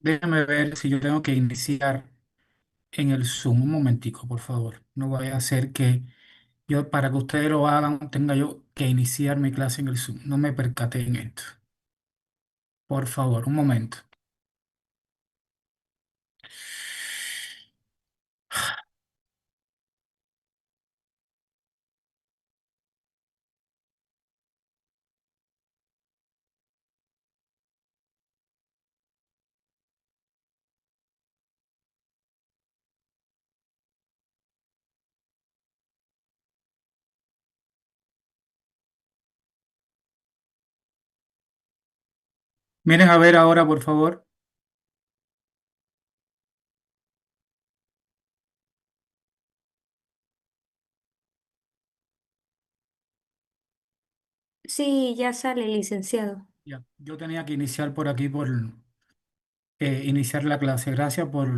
Déjame ver si yo tengo que iniciar en el Zoom. Un momentico, por favor. No vaya a ser que yo, para que ustedes lo hagan, tenga yo que iniciar mi clase en el Zoom. No me percaté en esto. Por favor, un momento. Miren a ver ahora, por favor. Sí, ya sale, licenciado. Ya, yo tenía que iniciar por aquí, por iniciar la clase. Gracias por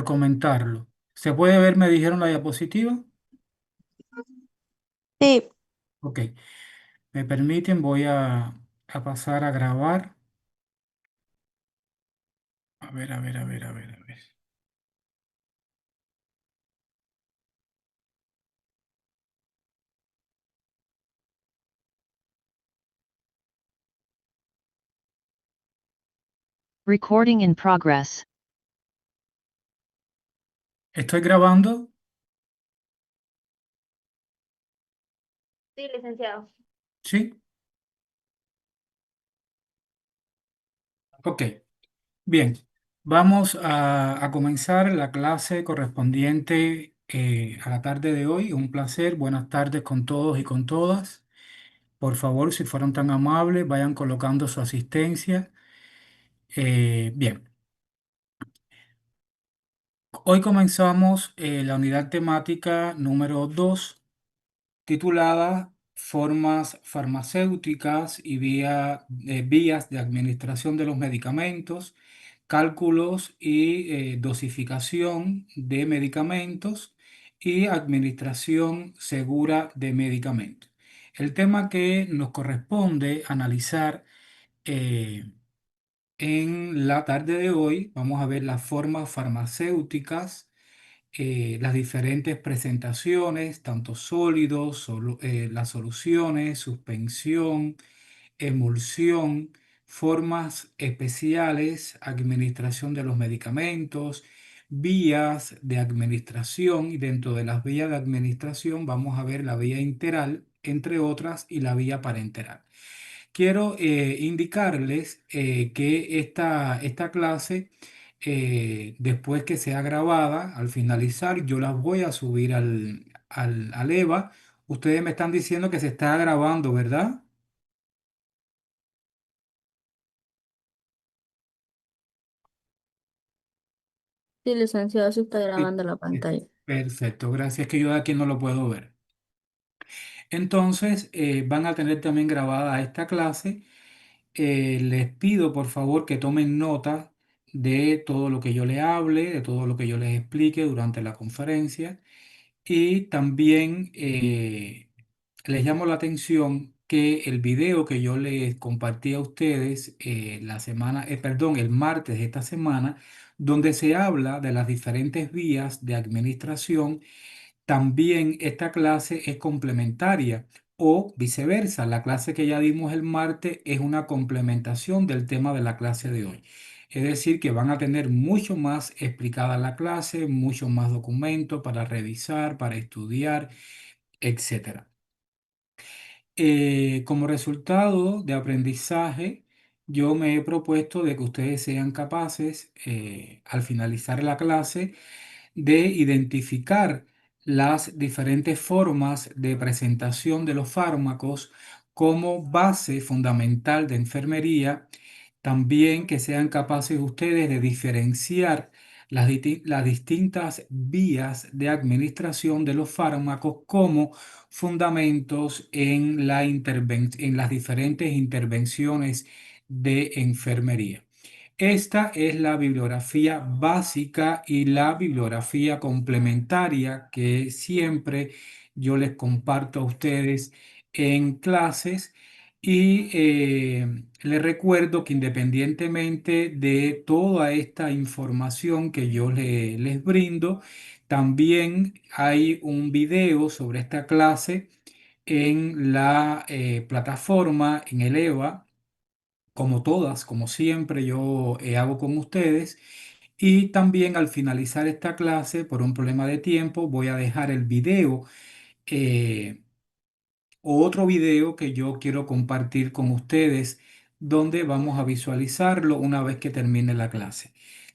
comentarlo. ¿Se puede ver? Me dijeron la diapositiva. Sí, Ok, me permiten, voy a pasar a grabar. A ver, a ver, a ver, a ver, a ver. Recording in progress. Estoy grabando. sí, licenciado. ¿Sí? Ok, bien. Vamos a comenzar la clase correspondiente a la tarde de hoy. Un placer. Buenas tardes con todos y con todas. Por favor, si fueron tan amables, vayan colocando su asistencia. Bien, hoy comenzamos la unidad temática número 2, titulada Formas farmacéuticas y vías de administración de los medicamentos, cálculos y dosificación de medicamentos y administración segura de medicamentos. El tema que nos corresponde analizar eh, en la tarde de hoy, vamos a ver las formas farmacéuticas, las diferentes presentaciones, tanto sólidos, las soluciones, suspensión, emulsión, formas especiales, administración de los medicamentos, vías de administración, y dentro de las vías de administración vamos a ver la vía interal, entre otras, y la vía parenteral. Quiero indicarles que esta clase, después que sea grabada, al finalizar, yo las voy a subir al EVA. Ustedes me están diciendo que se está grabando, ¿verdad? Sí, licenciado, se está Sí. grabando la Sí. pantalla. Perfecto, gracias, que yo de aquí no lo puedo ver. Entonces, van a tener también grabada esta clase. Les pido por favor que tomen nota de todo lo que yo les hable, de todo lo que yo les explique durante la conferencia. Y también les llamo la atención que el video que yo les compartí a ustedes perdón, el martes de esta semana, donde se habla de las diferentes vías de administración, también esta clase es complementaria o viceversa. La clase que ya dimos el martes es una complementación del tema de la clase de hoy. Es decir, que van a tener mucho más explicada la clase, mucho más documentos para revisar, para estudiar, etcétera. Como resultado de aprendizaje, yo me he propuesto de que ustedes sean capaces, al finalizar la clase, de identificar las diferentes formas de presentación de los fármacos como base fundamental de enfermería. También que sean capaces ustedes de diferenciar las distintas vías de administración de los fármacos como fundamentos en en las diferentes intervenciones de enfermería. Esta es la bibliografía básica y la bibliografía complementaria que siempre yo les comparto a ustedes en clases y les recuerdo que independientemente de toda esta información que yo les brindo, también hay un video sobre esta clase en la plataforma, en el EVA, como todas, como siempre yo hago con ustedes. Y también al finalizar esta clase, por un problema de tiempo, voy a dejar el video, eh, otro video que yo quiero compartir con ustedes, donde vamos a visualizarlo una vez que termine la clase.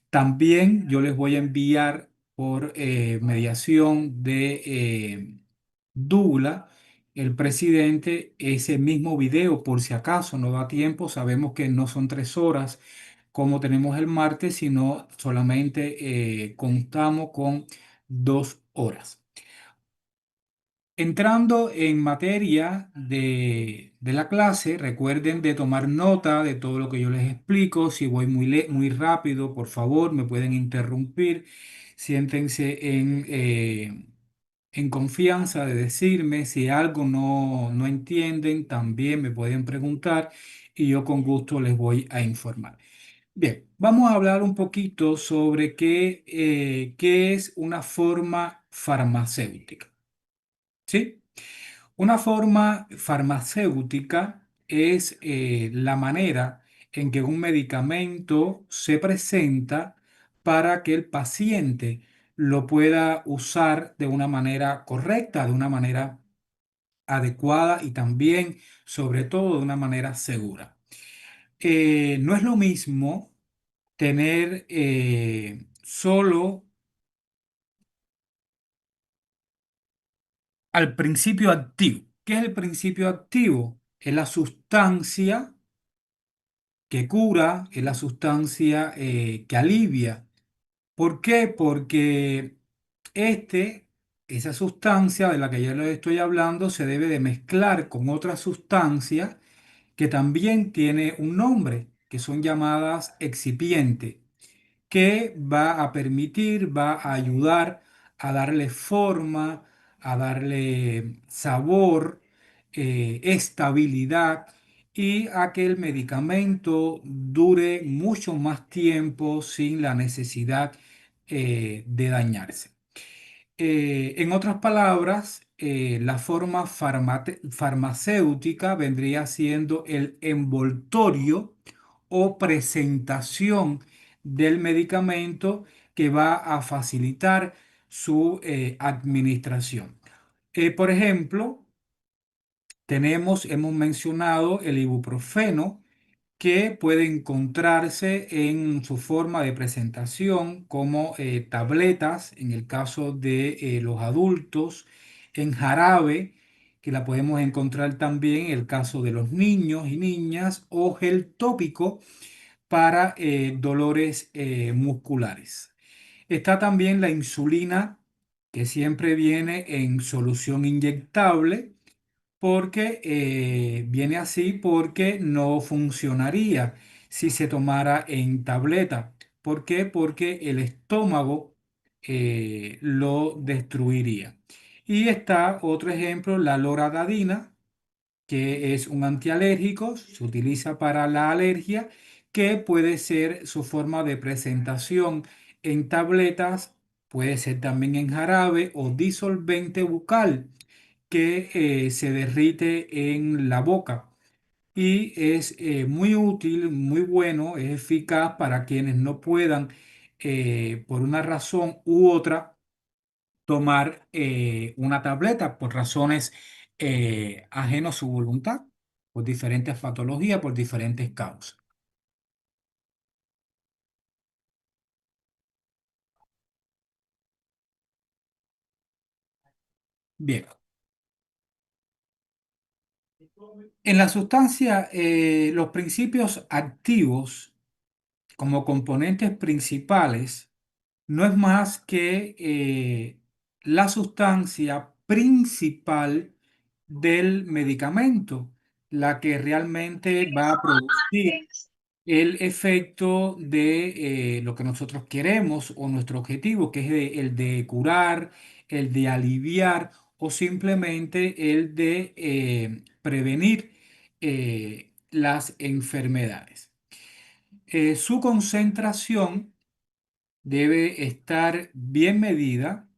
También yo les voy a enviar por mediación de Douglas, el presidente, ese mismo video por si acaso no da tiempo. Sabemos que no son 3 horas como tenemos el martes, sino solamente contamos con 2 horas. Entrando en materia de la clase, recuerden de tomar nota de todo lo que yo les explico. Si voy muy rápido, por favor, me pueden interrumpir. Siéntense en confianza de decirme si algo no entienden, también me pueden preguntar y yo con gusto les voy a informar. Bien, vamos a hablar un poquito sobre qué es una forma farmacéutica. ¿Sí? Una forma farmacéutica es la manera en que un medicamento se presenta para que el paciente lo pueda usar de una manera correcta, de una manera adecuada y también, sobre todo, de una manera segura. No es lo mismo tener solo al principio activo. ¿Qué es el principio activo? Es la sustancia que cura, es la sustancia que alivia. ¿Por qué? Porque este, esa sustancia de la que yo les estoy hablando se debe de mezclar con otra sustancia que también tiene un nombre, que son llamadas excipientes, que va a permitir, va a ayudar a darle forma, a darle sabor, estabilidad y a que el medicamento dure mucho más tiempo sin la necesidad de dañarse. En otras palabras, la forma farmacéutica vendría siendo el envoltorio o presentación del medicamento que va a facilitar su administración. Por ejemplo, hemos mencionado el ibuprofeno, que puede encontrarse en su forma de presentación como tabletas, en el caso de los adultos, en jarabe, que la podemos encontrar también en el caso de los niños y niñas, o gel tópico para dolores musculares. Está también la insulina, que siempre viene en solución inyectable porque viene así porque no funcionaría si se tomara en tableta. ¿Por qué? Porque el estómago lo destruiría. Y está otro ejemplo, la loratadina, que es un antialérgico, se utiliza para la alergia, que puede ser su forma de presentación en tabletas, puede ser también en jarabe o disolvente bucal que se derrite en la boca y es muy útil, muy bueno, es eficaz para quienes no puedan, por una razón u otra, tomar una tableta por razones ajenas a su voluntad, por diferentes patologías, por diferentes causas. Bien, en la sustancia, los principios activos como componentes principales no es más que la sustancia principal del medicamento, la que realmente va a producir el efecto de lo que nosotros queremos o nuestro objetivo, que es el de curar, el de aliviar o simplemente el de prevenir las enfermedades. Su concentración debe estar bien medida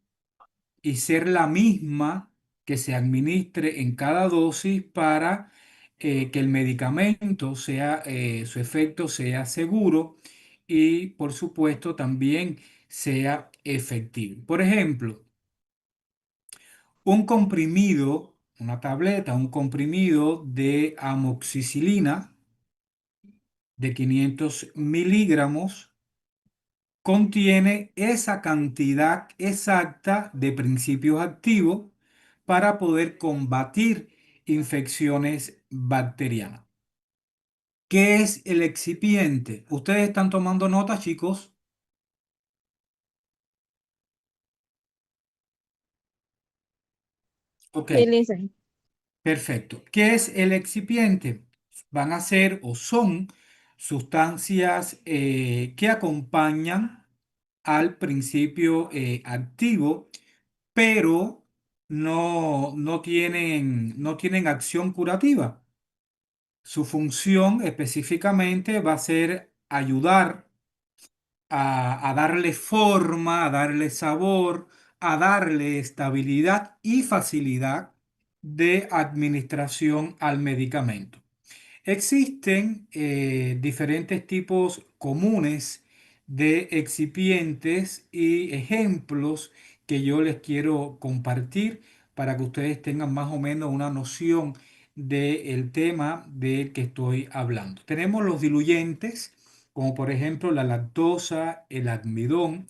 y ser la misma que se administre en cada dosis para que el medicamento sea, su efecto sea seguro y por supuesto también sea efectivo. Por ejemplo, un comprimido, una tableta, un comprimido de amoxicilina de 500 miligramos contiene esa cantidad exacta de principios activos para poder combatir infecciones bacterianas. ¿Qué es el excipiente? ¿Ustedes están tomando nota, chicos? Ok, Sí, licenciado. perfecto. ¿Qué es el excipiente? Van a ser o son sustancias que acompañan al principio activo, pero no tienen acción curativa. Su función específicamente va a ser ayudar a darle forma, a darle sabor, a darle estabilidad y facilidad de administración al medicamento. Existen diferentes tipos comunes de excipientes y ejemplos que yo les quiero compartir para que ustedes tengan más o menos una noción del tema del que estoy hablando. Tenemos los diluyentes, como por ejemplo la lactosa, el almidón,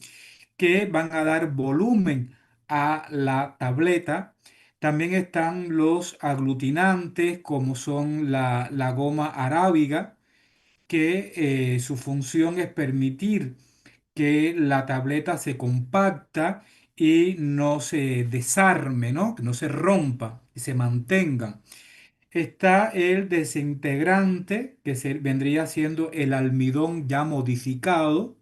que van a dar volumen a la tableta. También están los aglutinantes, como son la goma arábiga, que su función es permitir que la tableta se compacta y no se desarme, ¿no? Que no se rompa, y se mantenga. Está el desintegrante, que vendría siendo el almidón ya modificado,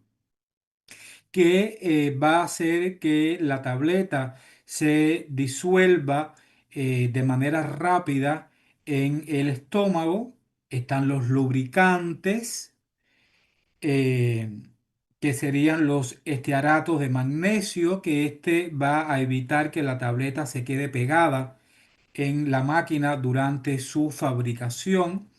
que va a hacer que la tableta se disuelva de manera rápida en el estómago. Están los lubricantes, eh, que serían los estearatos de magnesio, que este va a evitar que la tableta se quede pegada en la máquina durante su fabricación.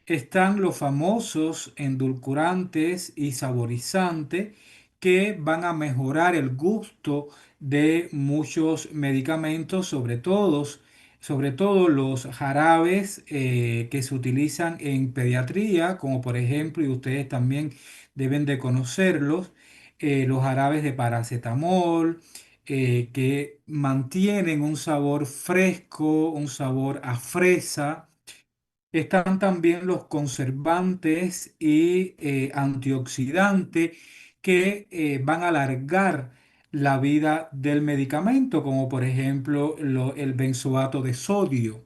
Están los famosos endulcorantes y saborizantes que van a mejorar el gusto de muchos medicamentos, sobre todo los jarabes que se utilizan en pediatría, como por ejemplo, y ustedes también deben de conocerlos, los jarabes de paracetamol, que mantienen un sabor fresco, un sabor a fresa. Están también los conservantes y antioxidantes que van a alargar la vida del medicamento, como por ejemplo el benzoato de sodio.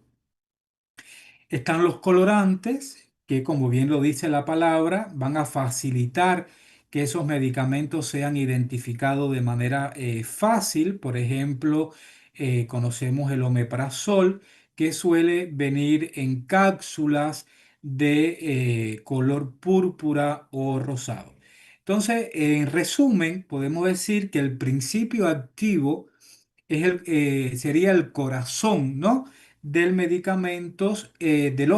Están los colorantes, que como bien lo dice la palabra, van a facilitar que esos medicamentos sean identificados de manera fácil. Por ejemplo, conocemos el omeprazol, que suele venir en cápsulas de color púrpura o rosado. Entonces, en resumen, podemos decir que el principio activo sería el corazón, ¿no? De los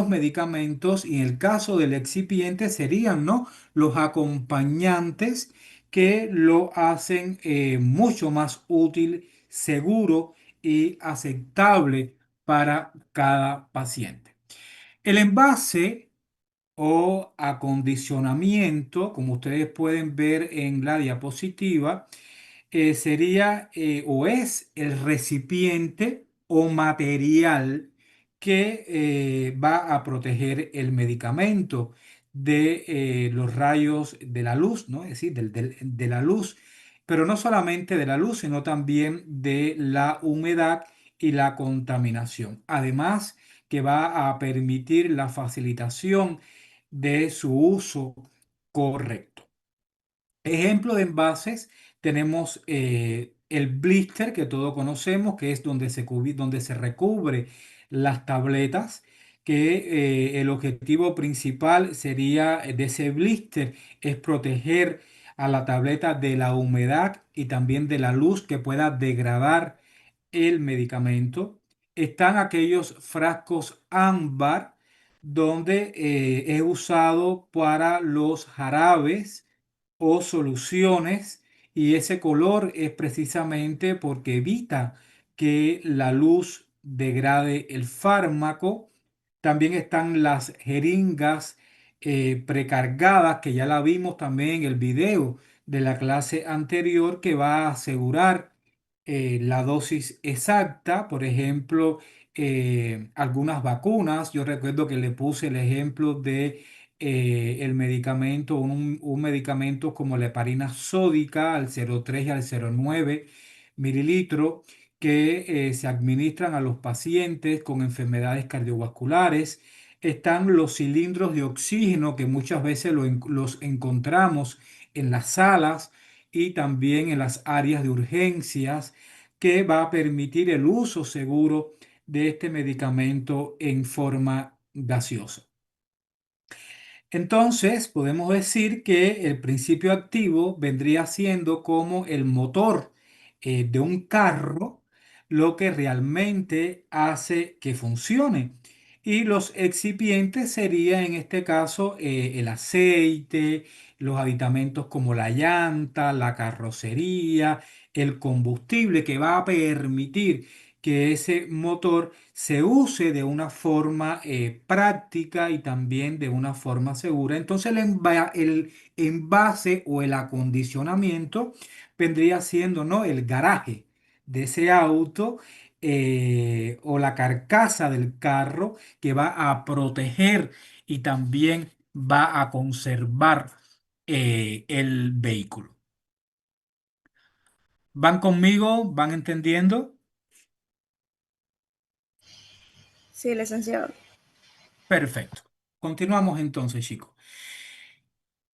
medicamentos, y en el caso del excipiente serían, ¿no? Los acompañantes que lo hacen mucho más útil, seguro y aceptable para cada paciente. El envase o acondicionamiento, como ustedes pueden ver en la diapositiva, sería o es el recipiente o material que va a proteger el medicamento de los rayos de la luz, ¿no? Es decir, de la luz, pero no solamente de la luz, sino también de la humedad y la contaminación. Además, que va a permitir la facilitación de su uso correcto. Ejemplo de envases, tenemos el blister que todos conocemos, que es donde se recubre las tabletas, que el objetivo principal sería de ese blister es proteger a la tableta de la humedad y también de la luz que pueda degradar el medicamento. Están aquellos frascos ámbar donde es usado para los jarabes o soluciones, y ese color es precisamente porque evita que la luz degrade el fármaco. También están las jeringas precargadas, que ya la vimos también en el video de la clase anterior, que va a asegurar la dosis exacta. Por ejemplo, algunas vacunas. Yo recuerdo que le puse el ejemplo de el medicamento, un medicamento como la heparina sódica al 0,3 y al 0,9 mililitros, que se administran a los pacientes con enfermedades cardiovasculares. Están los cilindros de oxígeno, que muchas veces los encontramos en las salas y también en las áreas de urgencias, que va a permitir el uso seguro de este medicamento en forma gaseosa. Entonces, podemos decir que el principio activo vendría siendo como el motor de un carro, lo que realmente hace que funcione. Y los excipientes sería en este caso el aceite, los aditamentos como la llanta, la carrocería, el combustible, que va a permitir que ese motor se use de una forma práctica y también de una forma segura. Entonces el envase o el acondicionamiento vendría siendo, ¿no?, el garaje de ese auto, o la carcasa del carro, que va a proteger y también va a conservar el vehículo. ¿Van conmigo? ¿Van entendiendo? Sí, licenciado. Perfecto. Continuamos entonces, chicos.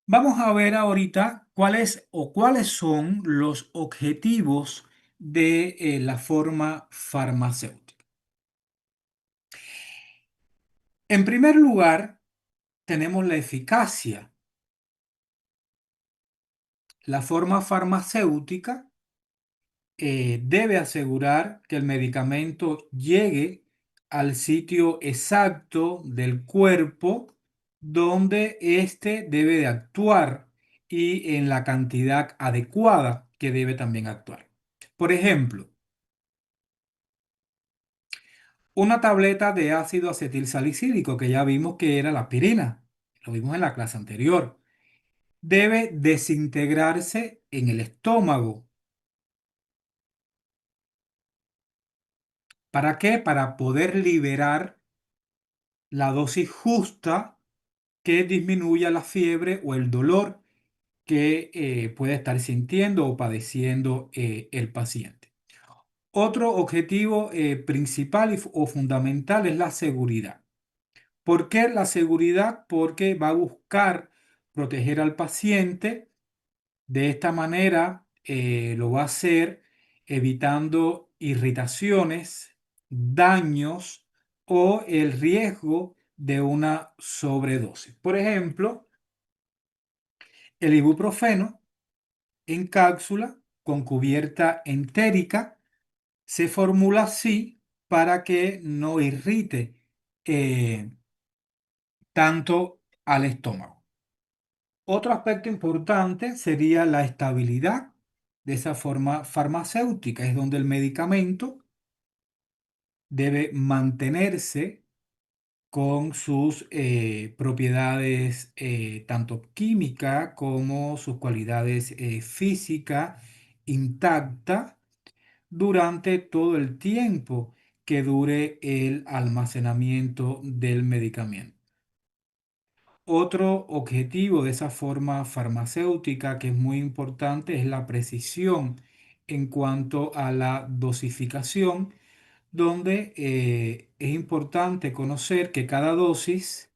Vamos a ver ahorita cuáles son los objetivos de la forma farmacéutica. En primer lugar, tenemos la eficacia. La forma farmacéutica debe asegurar que el medicamento llegue al sitio exacto del cuerpo donde éste debe de actuar, y en la cantidad adecuada que debe también actuar. Por ejemplo, una tableta de ácido acetilsalicílico, que ya vimos que era la aspirina, lo vimos en la clase anterior, debe desintegrarse en el estómago. ¿Para qué? Para poder liberar la dosis justa que disminuya la fiebre o el dolor que puede estar sintiendo o padeciendo el paciente. Otro objetivo principal o fundamental es la seguridad. ¿Por qué la seguridad? Porque va a buscar proteger al paciente. De esta manera lo va a hacer evitando irritaciones, daños o el riesgo de una sobredosis. Por ejemplo, el ibuprofeno en cápsula con cubierta entérica se formula así para que no irrite eh, tanto al estómago. Otro aspecto importante sería la estabilidad de esa forma farmacéutica. Es donde el medicamento debe mantenerse con sus propiedades tanto química como sus cualidades físicas intacta durante todo el tiempo que dure el almacenamiento del medicamento. Otro objetivo de esa forma farmacéutica que es muy importante es la precisión en cuanto a la dosificación, donde es importante conocer que cada dosis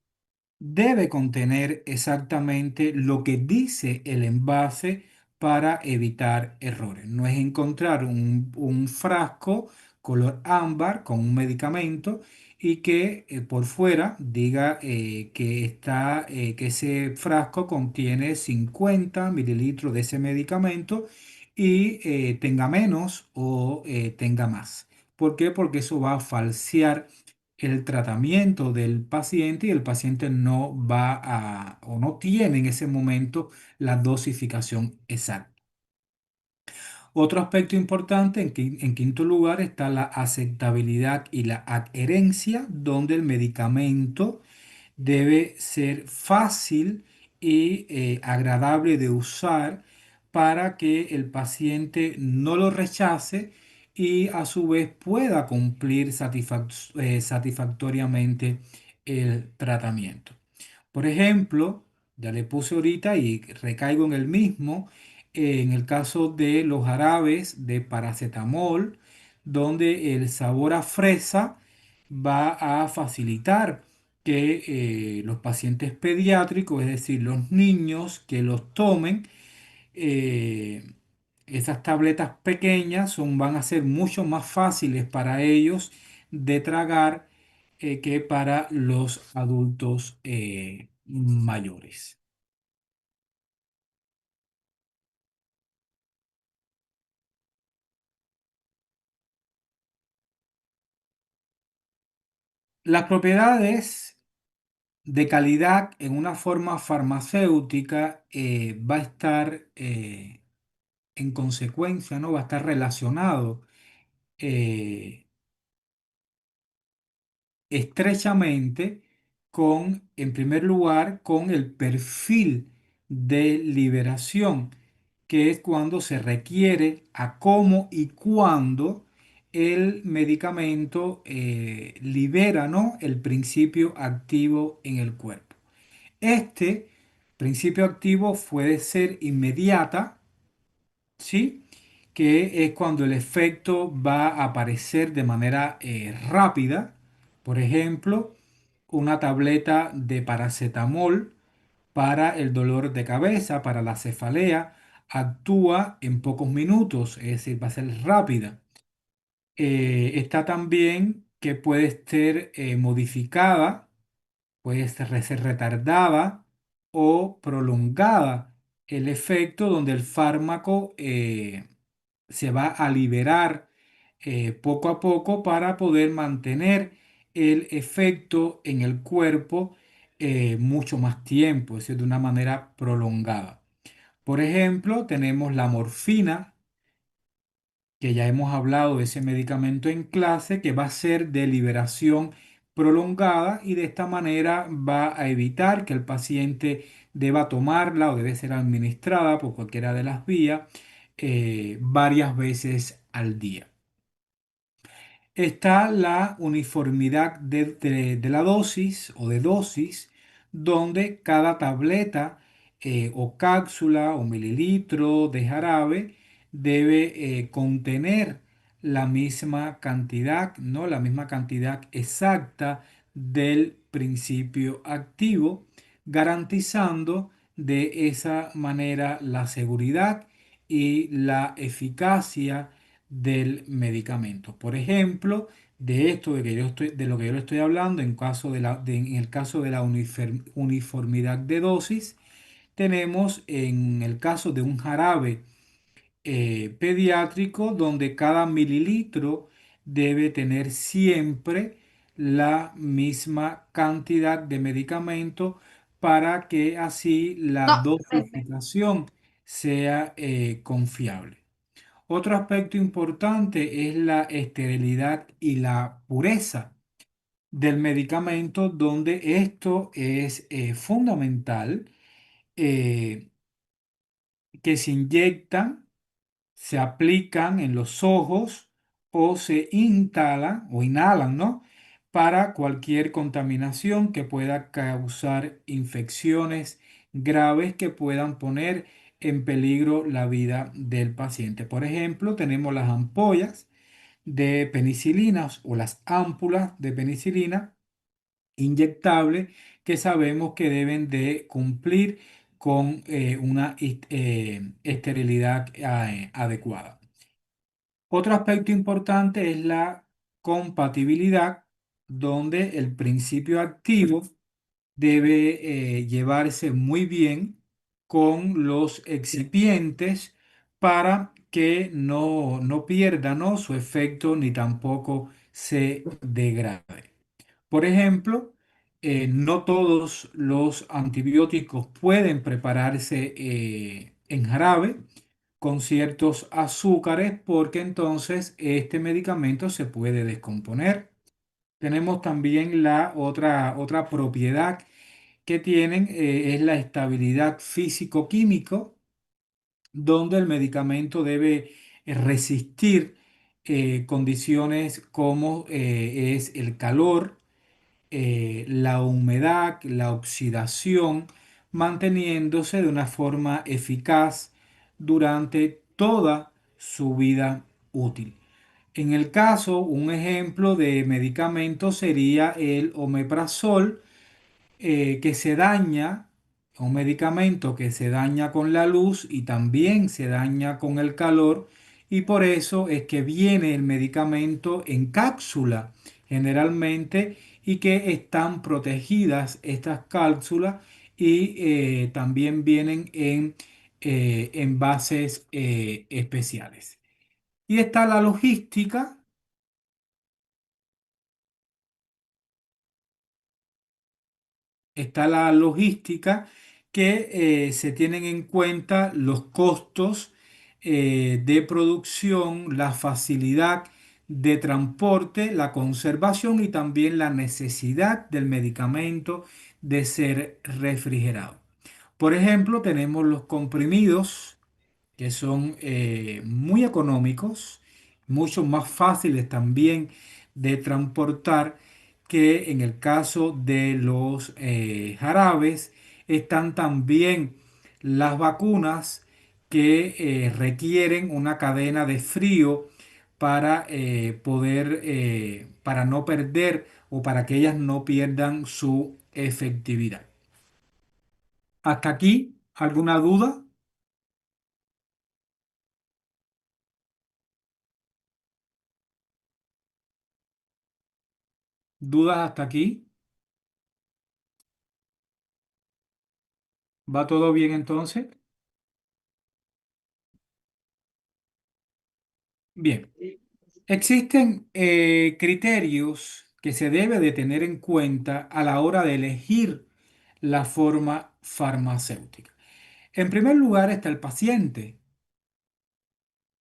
debe contener exactamente lo que dice el envase para evitar errores. No es encontrar un frasco color ámbar con un medicamento y que por fuera diga que ese frasco contiene 50 mililitros de ese medicamento y tenga menos o tenga más. ¿Por qué? Porque eso va a falsear el tratamiento del paciente y el paciente no va a o no tiene en ese momento la dosificación exacta. Otro aspecto importante, en quinto lugar, está la aceptabilidad y la adherencia, donde el medicamento debe ser fácil y agradable de usar para que el paciente no lo rechace y a su vez pueda cumplir satisfactoriamente el tratamiento. Por ejemplo, ya le puse ahorita y recaigo en el mismo, en el caso de los jarabes de paracetamol, donde el sabor a fresa va a facilitar que los pacientes pediátricos, es decir, los niños que los tomen, eh, esas tabletas pequeñas van a ser mucho más fáciles para ellos de tragar que para los adultos mayores. Las propiedades de calidad en una forma farmacéutica va a estar en consecuencia, ¿no? Va a estar relacionado eh, estrechamente con, en primer lugar, con el perfil de liberación, que es cuando se requiere a cómo y cuándo el medicamento libera, ¿no? El principio activo en el cuerpo. Este principio activo puede ser inmediata, ¿sí? Que es cuando el efecto va a aparecer de manera rápida. Por ejemplo, una tableta de paracetamol para el dolor de cabeza, para la cefalea, actúa en pocos minutos, es decir, va a ser rápida. Está también que puede ser modificada, puede ser retardada o prolongada el efecto donde el fármaco se va a liberar poco a poco para poder mantener el efecto en el cuerpo mucho más tiempo, es decir, de una manera prolongada. Por ejemplo, tenemos la morfina, que ya hemos hablado de ese medicamento en clase, que va a ser de liberación prolongada y de esta manera va a evitar que el paciente deba tomarla o debe ser administrada por cualquiera de las vías varias veces al día. Está la uniformidad de la dosis o de dosis, donde cada tableta o cápsula o mililitro de jarabe debe contener la misma cantidad, ¿no? La misma cantidad exacta del principio activo, garantizando de esa manera la seguridad y la eficacia del medicamento. Por ejemplo, de esto de lo que yo le estoy hablando, en el caso de la uniformidad de dosis, tenemos en el caso de un jarabe pediátrico donde cada mililitro debe tener siempre la misma cantidad de medicamento para que así la No, Pepe. dosificación sea confiable. Otro aspecto importante es la esterilidad y la pureza del medicamento, donde esto es fundamental, eh, que se inyectan, se aplican en los ojos o se instalan o inhalan, ¿no? Para cualquier contaminación que pueda causar infecciones graves que puedan poner en peligro la vida del paciente. Por ejemplo, tenemos las ampollas de penicilinas o las ámpulas de penicilina inyectable que sabemos que deben de cumplir con una esterilidad adecuada. Otro aspecto importante es la compatibilidad, donde el principio activo debe llevarse muy bien con los excipientes para que no pierda, ¿no?, su efecto ni tampoco se degrade. Por ejemplo, no todos los antibióticos pueden prepararse en jarabe con ciertos azúcares porque entonces este medicamento se puede descomponer. Tenemos también la otra propiedad que tienen, es la estabilidad físico-químico, donde el medicamento debe resistir condiciones como es el calor, la humedad, la oxidación, manteniéndose de una forma eficaz durante toda su vida útil. En el caso, un ejemplo de medicamento sería el omeprazol, que se daña, un medicamento que se daña con la luz y también se daña con el calor, y por eso es que viene el medicamento en cápsula generalmente, y que están protegidas estas cápsulas, y también vienen en envases especiales. Y está la logística. Está la logística, que se tienen en cuenta los costos de producción, la facilidad de transporte, la conservación y también la necesidad del medicamento de ser refrigerado. Por ejemplo, tenemos los comprimidos, que son muy económicos, mucho más fáciles también de transportar, que en el caso de los jarabes. Están también las vacunas, que requieren una cadena de frío para para no perder, o para que ellas no pierdan su efectividad. ¿Hasta aquí alguna duda? ¿Dudas hasta aquí? ¿Va todo bien entonces? Bien. Existen criterios que se debe de tener en cuenta a la hora de elegir la forma farmacéutica. En primer lugar está el paciente,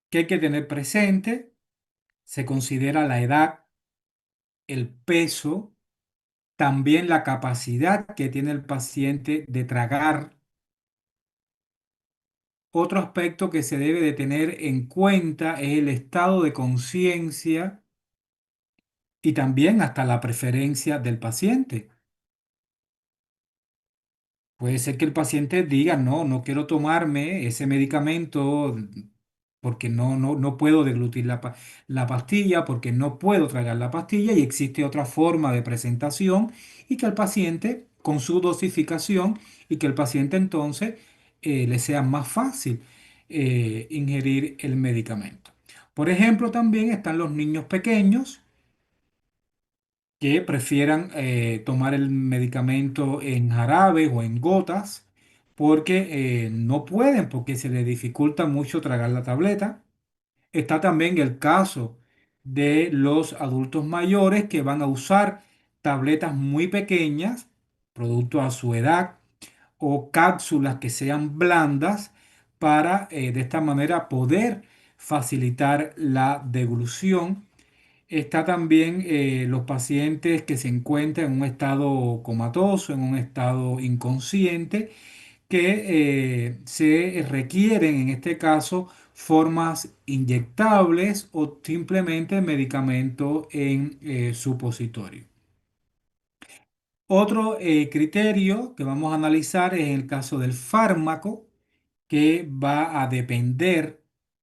que hay que tener presente. Se considera la edad, el peso, también la capacidad que tiene el paciente de tragar. Otro aspecto que se debe de tener en cuenta es el estado de conciencia y también hasta la preferencia del paciente. Puede ser que el paciente diga, no, no quiero tomarme ese medicamento porque no puedo deglutir la pastilla, porque no puedo tragar la pastilla, y existe otra forma de presentación, y que el paciente, con su dosificación, y que el paciente entonces le sea más fácil ingerir el medicamento. Por ejemplo, también están los niños pequeños que prefieran tomar el medicamento en jarabe o en gotas, porque no pueden, porque se les dificulta mucho tragar la tableta. Está también el caso de los adultos mayores, que van a usar tabletas muy pequeñas, producto a su edad, o cápsulas que sean blandas, para de esta manera poder facilitar la deglución. Está también los pacientes que se encuentran en un estado comatoso, en un estado inconsciente, que se requieren en este caso formas inyectables o simplemente medicamento en supositorio. Otro criterio que vamos a analizar es el caso del fármaco, que va a depender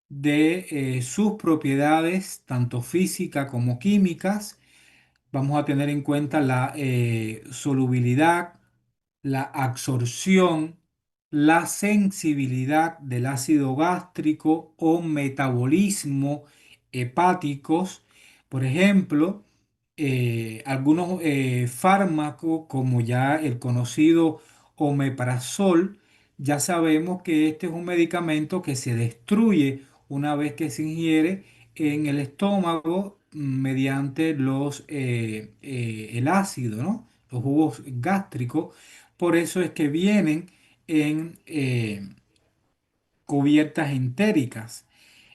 de sus propiedades, tanto físicas como químicas. Vamos a tener en cuenta la solubilidad, la absorción, la sensibilidad del ácido gástrico o metabolismo hepáticos. Por ejemplo, algunos fármacos como ya el conocido omeprazol, ya sabemos que este es un medicamento que se destruye una vez que se ingiere en el estómago mediante el ácido, ¿no? Los jugos gástricos. Por eso es que vienen en cubiertas entéricas.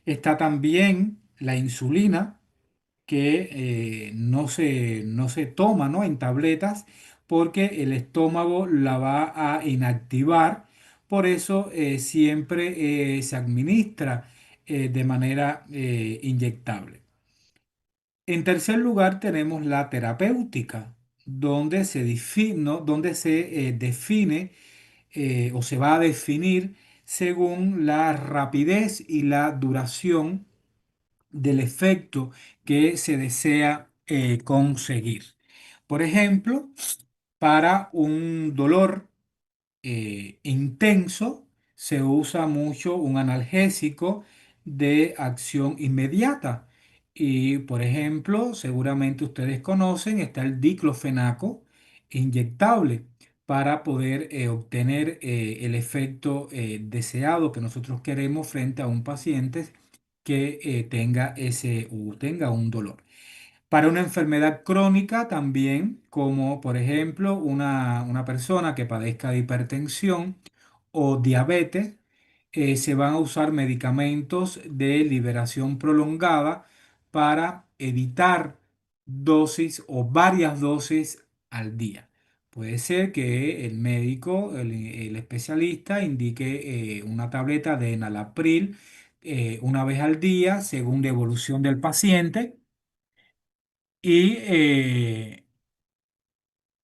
Está también la insulina, que no se toma, ¿no? En tabletas, porque el estómago la va a inactivar. Por eso siempre se administra de manera inyectable. En tercer lugar, tenemos la terapéutica, donde donde se define o se va a definir según la rapidez y la duración del efecto que se desea conseguir. Por ejemplo, para un dolor intenso, se usa mucho un analgésico de acción inmediata. Y, por ejemplo, seguramente ustedes conocen, está el diclofenaco inyectable para poder obtener el efecto deseado que nosotros queremos frente a un paciente que tenga tenga un dolor. Para una enfermedad crónica también, como por ejemplo una persona que padezca de hipertensión o diabetes, se van a usar medicamentos de liberación prolongada para evitar dosis o varias dosis al día. Puede ser que el médico, el especialista, indique una tableta de enalapril una vez al día según la evolución del paciente y,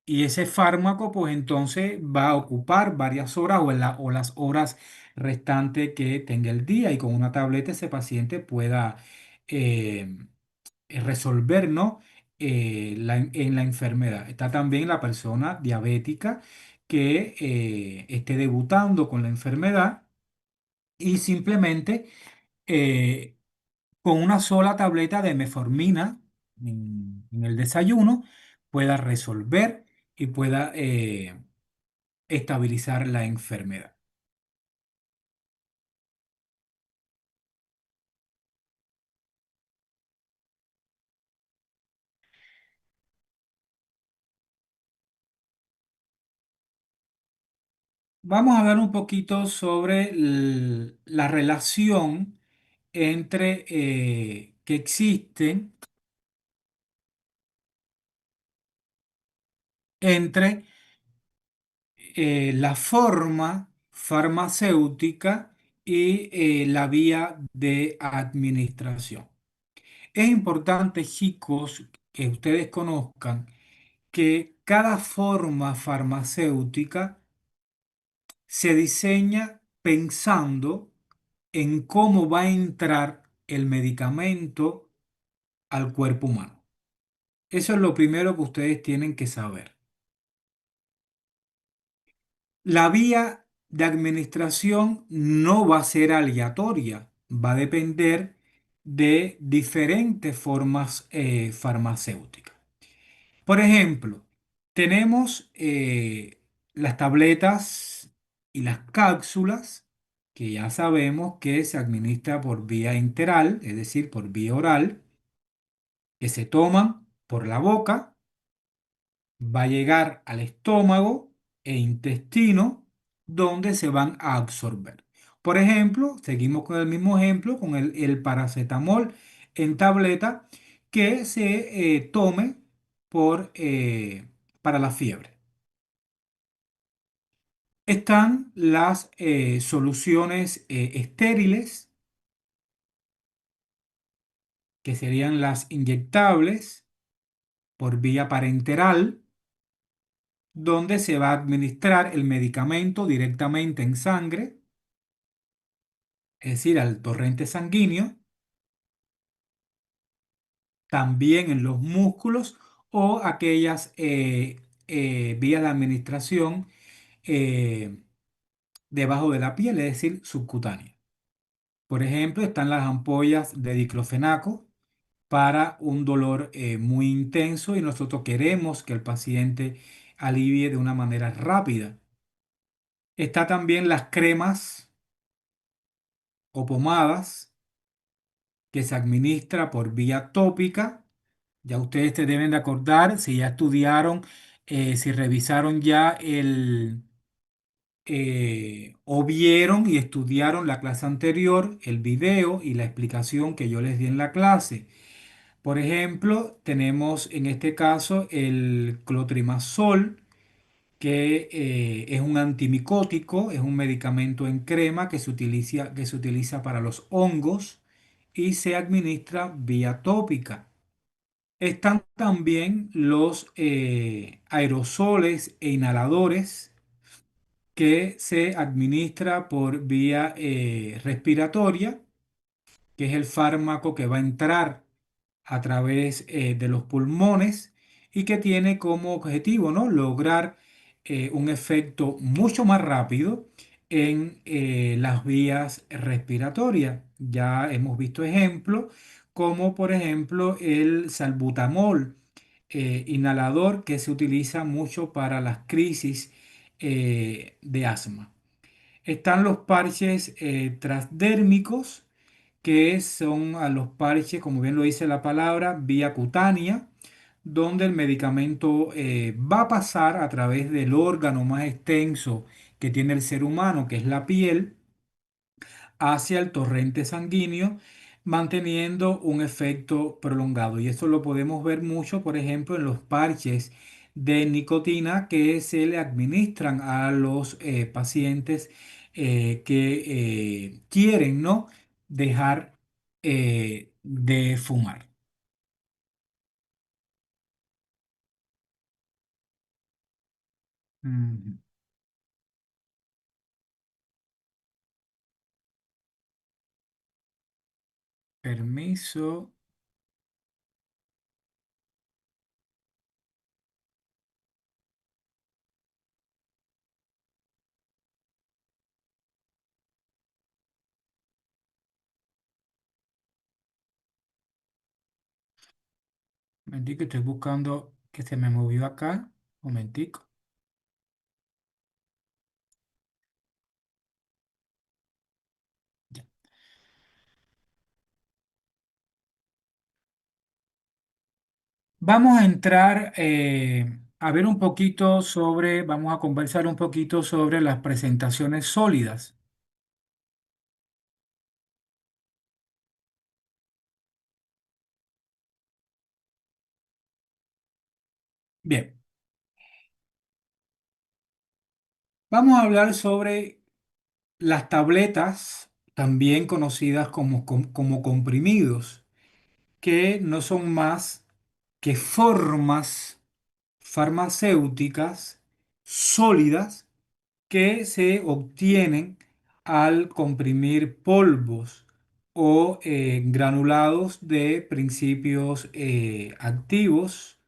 y ese fármaco, pues entonces va a ocupar varias horas o las horas restantes que tenga el día. Y con una tableta ese paciente pueda eh, resolver, ¿no? En la enfermedad. Está también la persona diabética que esté debutando con la enfermedad y simplemente eh, con una sola tableta de metformina en el desayuno pueda resolver y pueda estabilizar la enfermedad. Vamos a hablar un poquito sobre la relación entre que existe entre la forma farmacéutica y la vía de administración. Es importante, chicos, que ustedes conozcan que cada forma farmacéutica se diseña pensando en cómo va a entrar el medicamento al cuerpo humano. Eso es lo primero que ustedes tienen que saber. La vía de administración no va a ser aleatoria, va a depender de diferentes formas farmacéuticas. Por ejemplo, tenemos las tabletas y las cápsulas, que ya sabemos que se administra por vía enteral, es decir, por vía oral, que se toman por la boca, va a llegar al estómago e intestino, donde se van a absorber. Por ejemplo, seguimos con el mismo ejemplo, con el paracetamol en tableta, que se tome para la fiebre. Están las soluciones estériles, que serían las inyectables por vía parenteral, donde se va a administrar el medicamento directamente en sangre, es decir, al torrente sanguíneo, también en los músculos o aquellas vías de administración eh, debajo de la piel, es decir, subcutánea. Por ejemplo, están las ampollas de diclofenaco para un dolor muy intenso y nosotros queremos que el paciente alivie de una manera rápida. Está también las cremas o pomadas que se administra por vía tópica. Ya ustedes te deben de acordar si ya estudiaron, si revisaron ya o vieron y estudiaron la clase anterior, el video y la explicación que yo les di en la clase. Por ejemplo, tenemos en este caso el clotrimazol, que es un antimicótico, es un medicamento en crema que se utiliza para los hongos y se administra vía tópica. Están también los aerosoles e inhaladores que se administra por vía respiratoria, que es el fármaco que va a entrar a través de los pulmones y que tiene como objetivo, ¿no? Lograr un efecto mucho más rápido en las vías respiratorias. Ya hemos visto ejemplos como por ejemplo el salbutamol, inhalador que se utiliza mucho para las crisis de asma. Están los parches transdérmicos, que son a los parches, como bien lo dice la palabra, vía cutánea, donde el medicamento va a pasar a través del órgano más extenso que tiene el ser humano, que es la piel, hacia el torrente sanguíneo, manteniendo un efecto prolongado. Y esto lo podemos ver mucho, por ejemplo, en los parches de nicotina que se le administran a los pacientes que quieren, ¿no? Dejar de fumar. Ujú. Permiso. Momentico, estoy buscando que se me movió acá. Momentico. Ya. Vamos a entrar a ver un poquito sobre, vamos a conversar un poquito sobre las presentaciones sólidas. Bien, vamos a hablar sobre las tabletas, también conocidas como comprimidos, que no son más que formas farmacéuticas sólidas que se obtienen al comprimir polvos o granulados de principios activos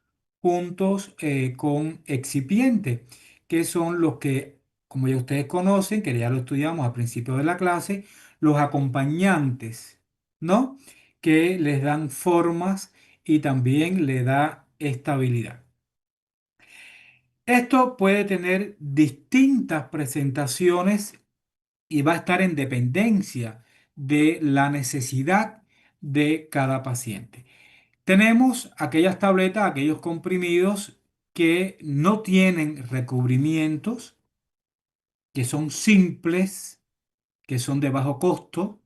juntos con excipiente, que son los que, como ya ustedes conocen, que ya lo estudiamos al principio de la clase, los acompañantes, ¿no? Que les dan formas y también le da estabilidad. Esto puede tener distintas presentaciones y va a estar en dependencia de la necesidad de cada paciente. Tenemos aquellas tabletas, aquellos comprimidos que no tienen recubrimientos, que son simples, que son de bajo costo.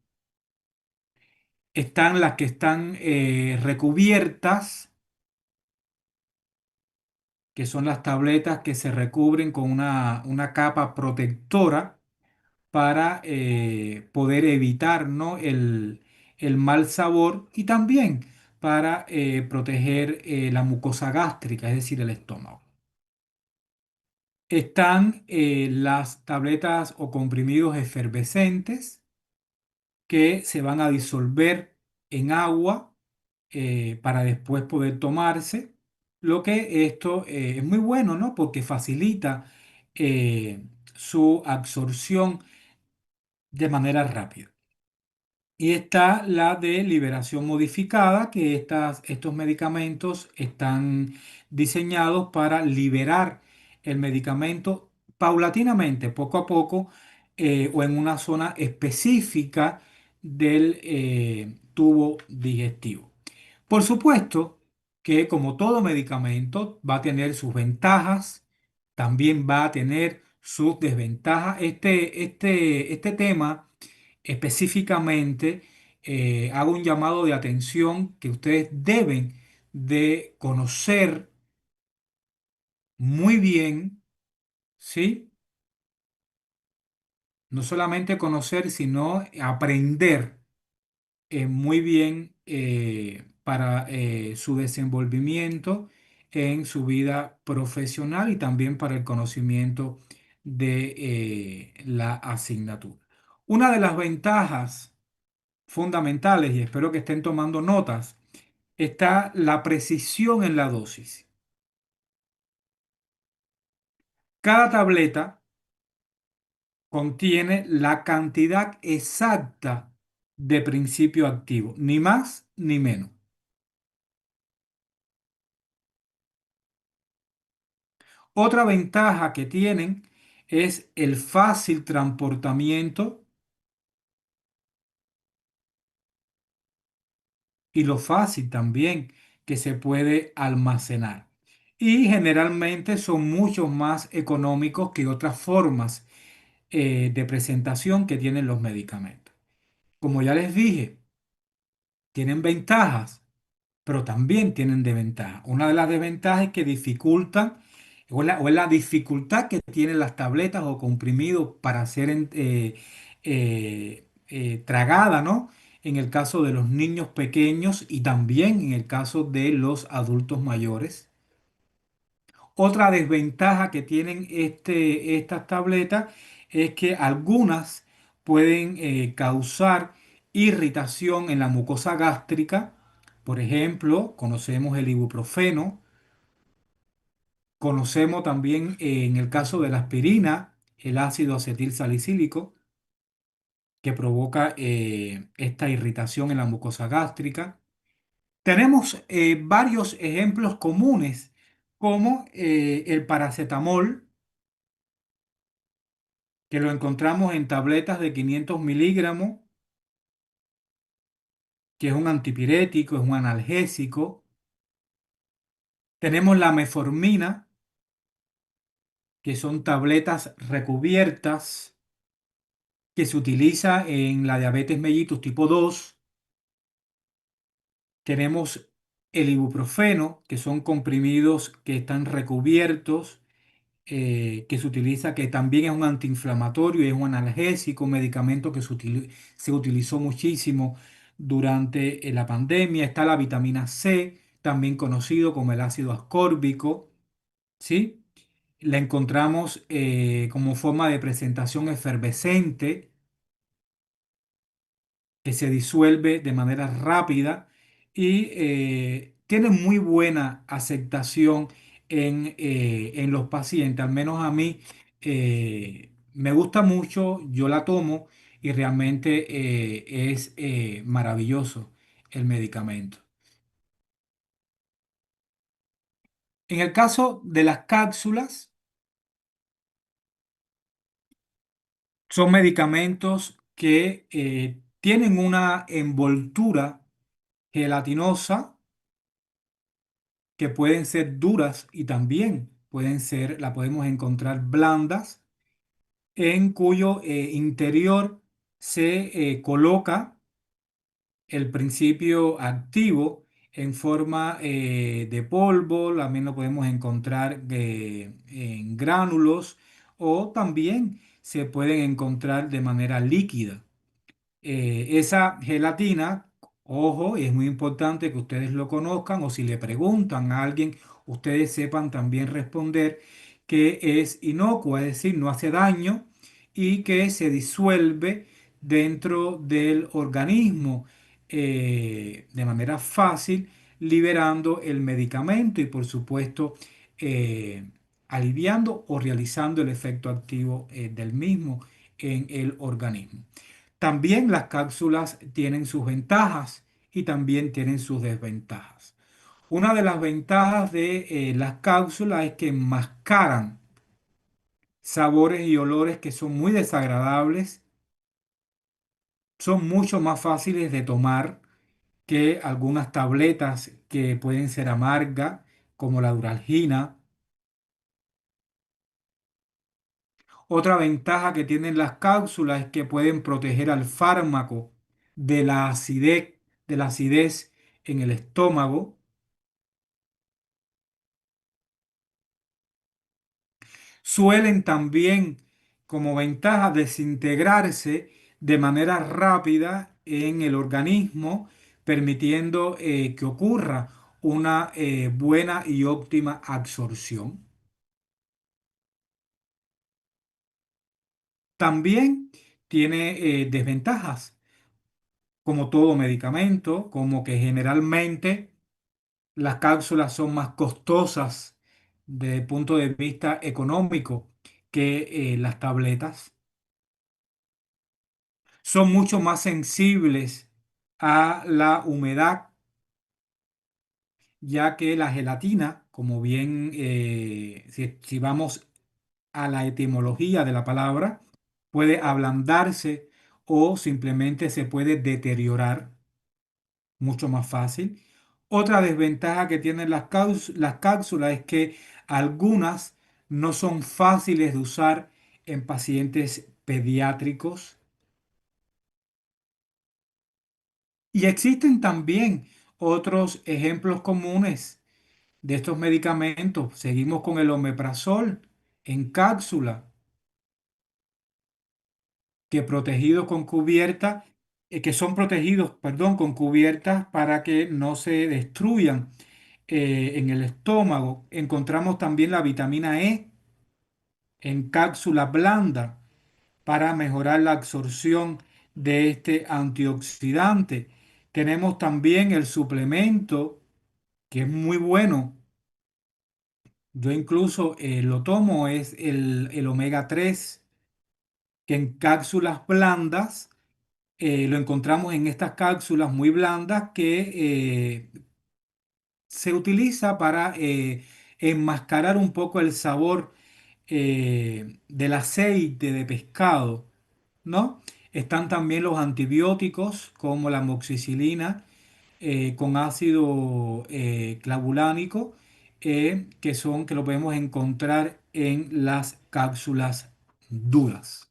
Están las que están recubiertas, que son las tabletas que se recubren con una capa protectora para poder evitar, ¿no? el mal sabor y también para proteger la mucosa gástrica, es decir, el estómago. Están las tabletas o comprimidos efervescentes que se van a disolver en agua para después poder tomarse. Lo que esto es muy bueno, ¿no? Porque facilita eh, su absorción de manera rápida. Y está la de liberación modificada, que estos medicamentos están diseñados para liberar el medicamento paulatinamente, poco a poco, o en una zona específica del tubo digestivo. Por supuesto que como todo medicamento va a tener sus ventajas, también va a tener sus desventajas. Este tema específicamente, hago un llamado de atención que ustedes deben de conocer muy bien, ¿sí? No solamente conocer, sino aprender muy bien para su desenvolvimiento en su vida profesional y también para el conocimiento de la asignatura. Una de las ventajas fundamentales, y espero que estén tomando notas, está la precisión en la dosis. Cada tableta contiene la cantidad exacta de principio activo, ni más ni menos. Otra ventaja que tienen es el fácil transportamiento y lo fácil también que se puede almacenar. Y generalmente son mucho más económicos que otras formas de presentación que tienen los medicamentos. Como ya les dije, tienen ventajas, pero también tienen desventajas. Una de las desventajas es que dificultan, o es la dificultad que tienen las tabletas o comprimidos para ser tragada, ¿no? En el caso de los niños pequeños y también en el caso de los adultos mayores. Otra desventaja que tienen estas tabletas es que algunas pueden causar irritación en la mucosa gástrica. Por ejemplo, conocemos el ibuprofeno, conocemos también en el caso de la aspirina el ácido acetil salicílico que provoca esta irritación en la mucosa gástrica. Tenemos varios ejemplos comunes como el paracetamol, que lo encontramos en tabletas de 500 miligramos, que es un antipirético, es un analgésico. Tenemos la meformina, que son tabletas recubiertas, que se utiliza en la diabetes mellitus tipo 2. Tenemos el ibuprofeno, que son comprimidos que están recubiertos, que se utiliza, que también es un antiinflamatorio y es un analgésico, un medicamento que se utilizó muchísimo durante la pandemia. Está la vitamina C, también conocido como el ácido ascórbico, ¿sí? La encontramos como forma de presentación efervescente que se disuelve de manera rápida y tiene muy buena aceptación en los pacientes. Al menos a mí me gusta mucho, yo la tomo y realmente es maravilloso el medicamento. En el caso de las cápsulas, son medicamentos que tienen una envoltura gelatinosa que pueden ser duras y también la podemos encontrar blandas, en cuyo interior se coloca el principio activo en forma de polvo. También lo podemos encontrar en gránulos o también se pueden encontrar de manera líquida. Esa gelatina, ojo, y es muy importante que ustedes lo conozcan o si le preguntan a alguien, ustedes sepan también responder que es inocua, es decir, no hace daño y que se disuelve dentro del organismo de manera fácil, liberando el medicamento y por supuesto aliviando o realizando el efecto activo del mismo en el organismo. También las cápsulas tienen sus ventajas y también tienen sus desventajas. Una de las ventajas de las cápsulas es que enmascaran sabores y olores que son muy desagradables, son mucho más fáciles de tomar que algunas tabletas que pueden ser amargas, como la Duralgina. Otra ventaja que tienen las cápsulas es que pueden proteger al fármaco de la acidez en el estómago. Suelen también, como ventaja, desintegrarse de manera rápida en el organismo, permitiendo que ocurra una buena y óptima absorción. También tiene desventajas, como todo medicamento, como que generalmente las cápsulas son más costosas desde el punto de vista económico que las tabletas. Son mucho más sensibles a la humedad, ya que la gelatina, como bien, si vamos a la etimología de la palabra, puede ablandarse o simplemente se puede deteriorar mucho más fácil. Otra desventaja que tienen las cápsulas es que algunas no son fáciles de usar en pacientes pediátricos. Y existen también otros ejemplos comunes de estos medicamentos. Seguimos con el omeprazol en cápsula, que protegidos con cubierta, que son protegidos, perdón, con cubiertas para que no se destruyan en el estómago. Encontramos también la vitamina E en cápsula blanda para mejorar la absorción de este antioxidante. Tenemos también el suplemento que es muy bueno. Yo incluso lo tomo, es el omega 3 que en cápsulas blandas lo encontramos en estas cápsulas muy blandas que se utiliza para enmascarar un poco el sabor del aceite de pescado, ¿no? Están también los antibióticos como la amoxicilina con ácido clavulánico, que lo podemos encontrar en las cápsulas duras.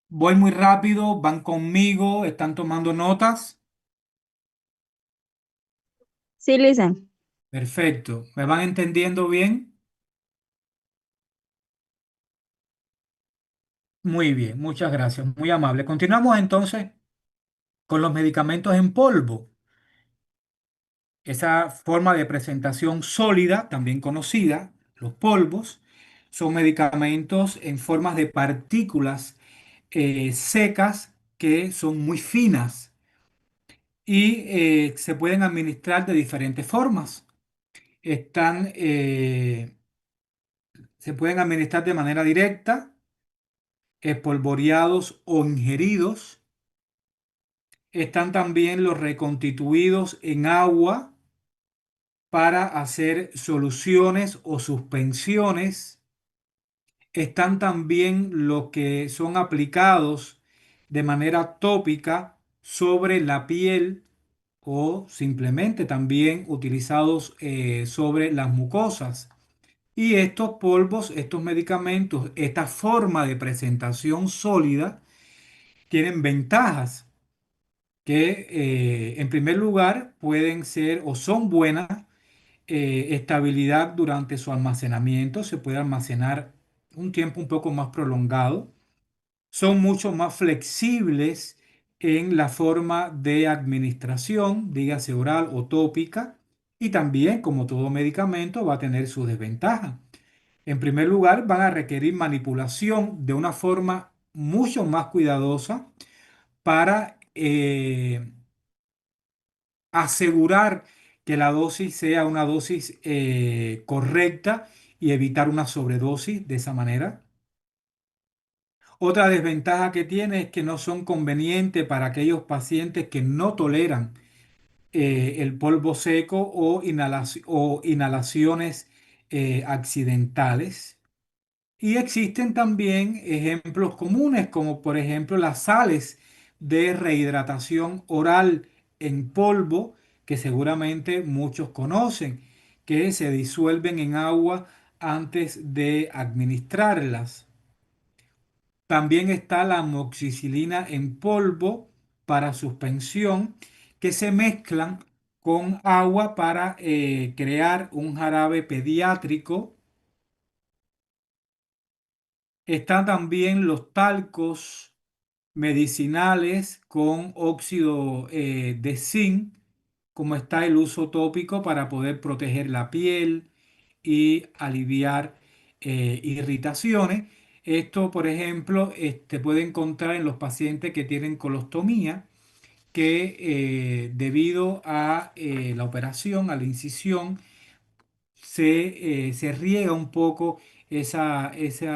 Voy muy rápido, van conmigo, están tomando notas. Sí, listen. Perfecto. ¿Me van entendiendo bien? Muy bien, muchas gracias, muy amable. Continuamos entonces con los medicamentos en polvo. Esa forma de presentación sólida, también conocida, los polvos, son medicamentos en formas de partículas secas que son muy finas y se pueden administrar de diferentes formas. Están, se pueden administrar de manera directa, espolvoreados o ingeridos. Están también los reconstituidos en agua para hacer soluciones o suspensiones. Están también los que son aplicados de manera tópica sobre la piel o simplemente también utilizados sobre las mucosas. Y estos polvos, estos medicamentos, esta forma de presentación sólida tienen ventajas que en primer lugar pueden ser o son buenas estabilidad durante su almacenamiento, se puede almacenar un tiempo un poco más prolongado, son mucho más flexibles en la forma de administración, dígase oral o tópica, y también, como todo medicamento, va a tener sus desventajas. En primer lugar, van a requerir manipulación de una forma mucho más cuidadosa para asegurar que la dosis sea una dosis correcta y evitar una sobredosis de esa manera. Otra desventaja que tiene es que no son convenientes para aquellos pacientes que no toleran el polvo seco o inhalaciones accidentales. Y existen también ejemplos comunes, como por ejemplo las sales de rehidratación oral en polvo, que seguramente muchos conocen, que se disuelven en agua antes de administrarlas. También está la amoxicilina en polvo para suspensión, que se mezclan con agua para crear un jarabe pediátrico. Están también los talcos medicinales con óxido de zinc, como está el uso tópico para poder proteger la piel y aliviar irritaciones. Esto, por ejemplo, se puede encontrar en los pacientes que tienen colostomía, que debido a la operación, a la incisión, se riega un poco ese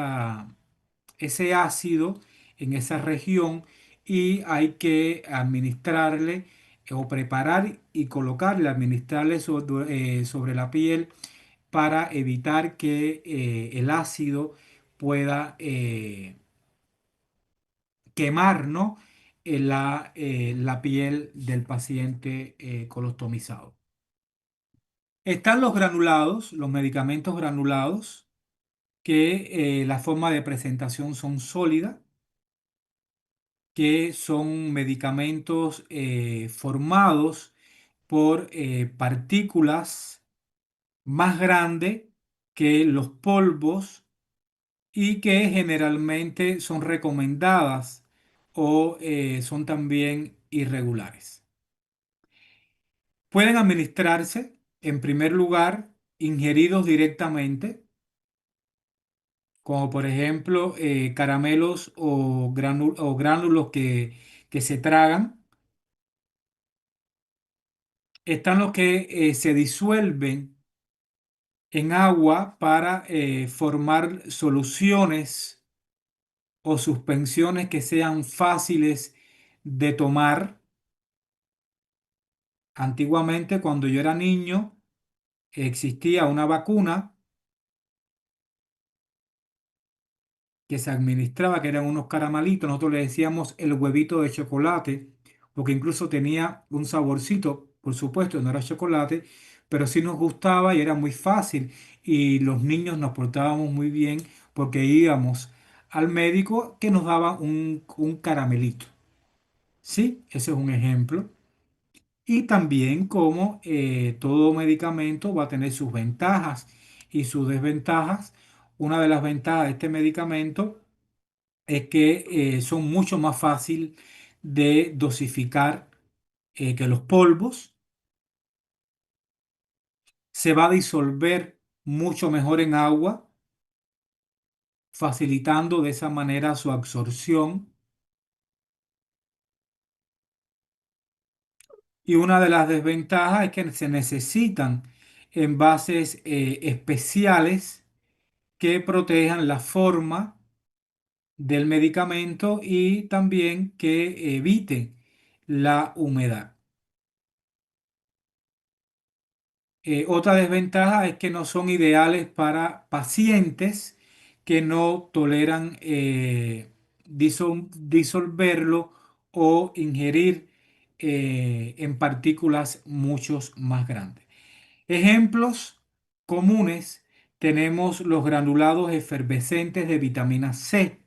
ácido en esa región y hay que administrarle o preparar y colocarle, administrarle sobre la piel para evitar que el ácido pueda quemar, ¿no? La piel del paciente colostomizado. Están los granulados, los medicamentos granulados, que la forma de presentación son sólidas, que son medicamentos formados por partículas más grandes que los polvos y que generalmente son recomendadas o son también irregulares. Pueden administrarse, en primer lugar, ingeridos directamente, como por ejemplo caramelos o gránulos que se tragan. Están los que se disuelven en agua para formar soluciones o suspensiones que sean fáciles de tomar. Antiguamente, cuando yo era niño, existía una vacuna que se administraba, que eran unos caramelitos, nosotros le decíamos el huevito de chocolate, porque incluso tenía un saborcito, por supuesto, no era chocolate, pero sí nos gustaba y era muy fácil. Y los niños nos portábamos muy bien porque íbamos al médico que nos daba un caramelito. Sí, ese es un ejemplo. Y también como todo medicamento va a tener sus ventajas y sus desventajas. Una de las ventajas de este medicamento es que son mucho más fácil de dosificar que los polvos. Se va a disolver mucho mejor en agua, facilitando de esa manera su absorción. Y una de las desventajas es que se necesitan envases especiales que protejan la forma del medicamento y también que eviten la humedad. Otra desventaja es que no son ideales para pacientes que no toleran disolverlo o ingerir en partículas muchos más grandes. Ejemplos comunes tenemos los granulados efervescentes de vitamina C,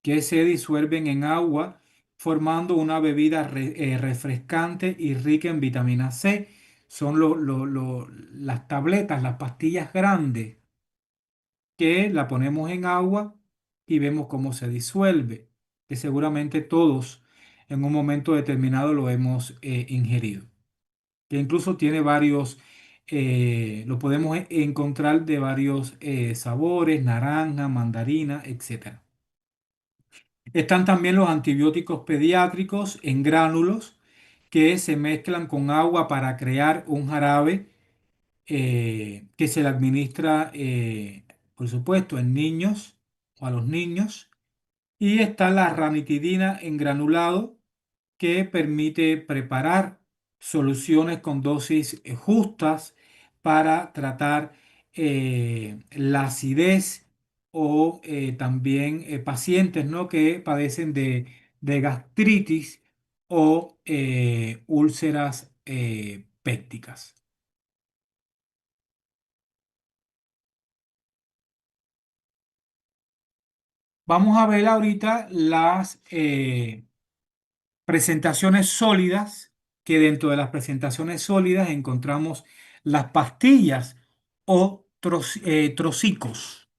que se disuelven en agua formando una bebida refrescante y rica en vitamina C. Son las tabletas, las pastillas grandes que la ponemos en agua y vemos cómo se disuelve, que seguramente todos en un momento determinado lo hemos ingerido, que incluso tiene varios, lo podemos encontrar de varios sabores, naranja, mandarina, etcétera. Están también los antibióticos pediátricos en gránulos que se mezclan con agua para crear un jarabe que se le administra, por supuesto, en niños o a los niños. Y está la ranitidina en granulado que permite preparar soluciones con dosis justas para tratar la acidez o también pacientes, ¿no?, que padecen de gastritis o úlceras pépticas. Vamos a ver ahorita las presentaciones sólidas, que dentro de las presentaciones sólidas encontramos las pastillas o trocicos.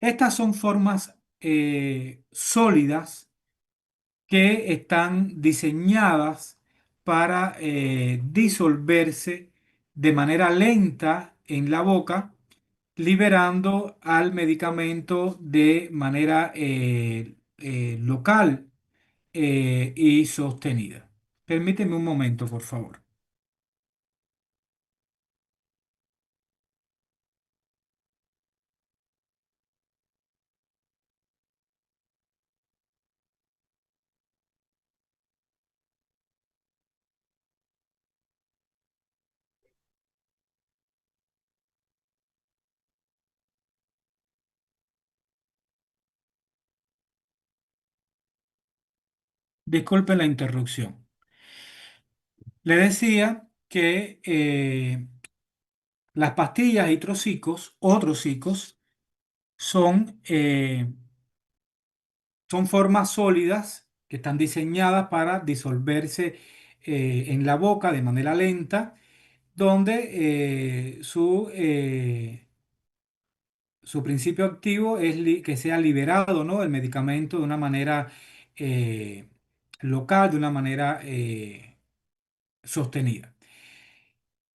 Estas son formas sólidas que están diseñadas para disolverse de manera lenta en la boca, liberando al medicamento de manera local y sostenida. Permíteme un momento, por favor. Disculpe la interrupción. Le decía que las pastillas y trocicos o trocicos son, son formas sólidas que están diseñadas para disolverse en la boca de manera lenta, donde su principio activo es que sea liberado, ¿no?, el medicamento de una manera eh, local, de una manera sostenida.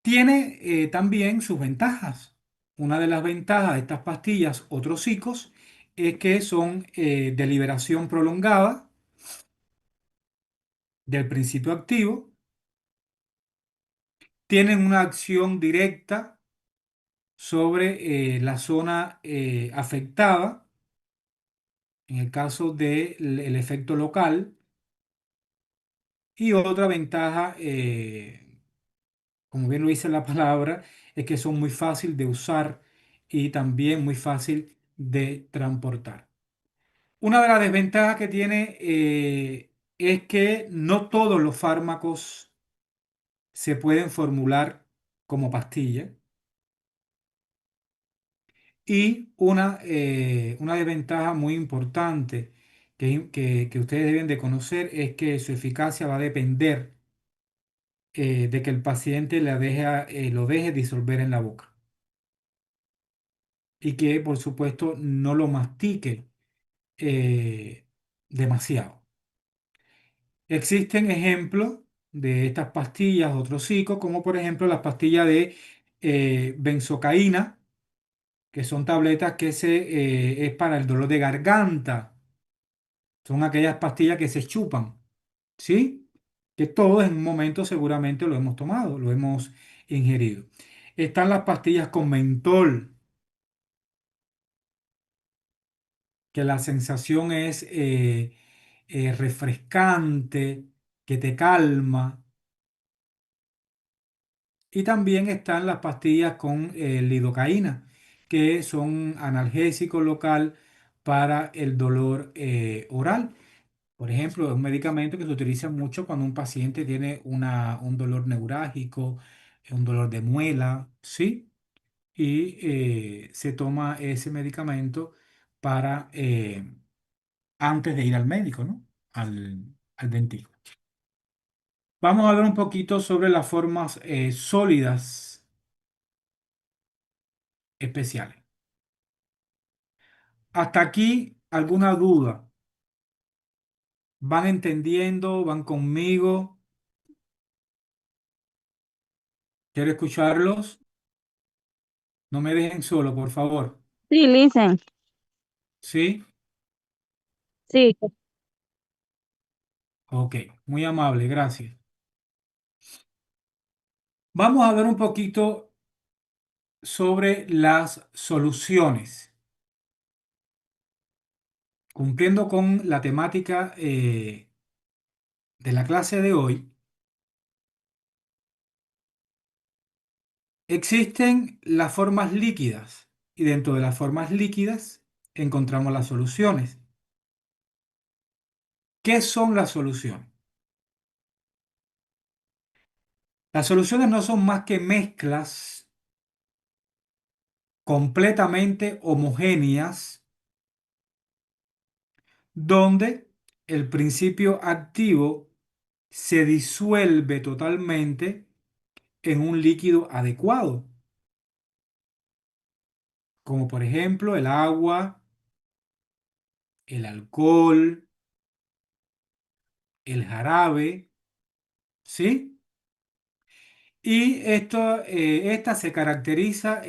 Tiene también sus ventajas. Una de las ventajas de estas pastillas o trocicos es que son de liberación prolongada del principio activo, tienen una acción directa sobre la zona afectada, en el caso del efecto local, y otra ventaja, como bien lo dice la palabra, es que son muy fácil de usar y también muy fácil de transportar. Una de las desventajas que tiene es que no todos los fármacos se pueden formular como pastilla. Y una desventaja muy importante que ustedes deben de conocer es que su eficacia va a depender de que el paciente lo deje disolver en la boca y que, por supuesto, no lo mastique demasiado. Existen ejemplos de estas pastillas o trocicos, como por ejemplo las pastillas de benzocaína, que son tabletas es para el dolor de garganta. Son aquellas pastillas que se chupan, ¿sí? Que todos en un momento seguramente lo hemos tomado, lo hemos ingerido. Están las pastillas con mentol, que la sensación es refrescante, que te calma. Y también están las pastillas con lidocaína, que son analgésico local para el dolor oral. Por ejemplo, es un medicamento que se utiliza mucho cuando un paciente tiene un dolor neurálgico, un dolor de muela, ¿sí? Y se toma ese medicamento para antes de ir al médico, ¿no? Al dentista. Vamos a ver un poquito sobre las formas sólidas especiales. Hasta aquí, ¿alguna duda? ¿Van entendiendo? ¿Van conmigo? Quiero escucharlos. No me dejen solo, por favor. Sí, listen. ¿Sí? Sí, Ok, muy amable, gracias. Vamos a ver un poquito sobre las soluciones. Cumpliendo con la temática de la clase de hoy, existen las formas líquidas y dentro de las formas líquidas encontramos las soluciones. ¿Qué son las soluciones? Las soluciones no son más que mezclas completamente homogéneas donde el principio activo se disuelve totalmente en un líquido adecuado, como por ejemplo el agua, el alcohol, el jarabe, ¿sí? Y esta se caracteriza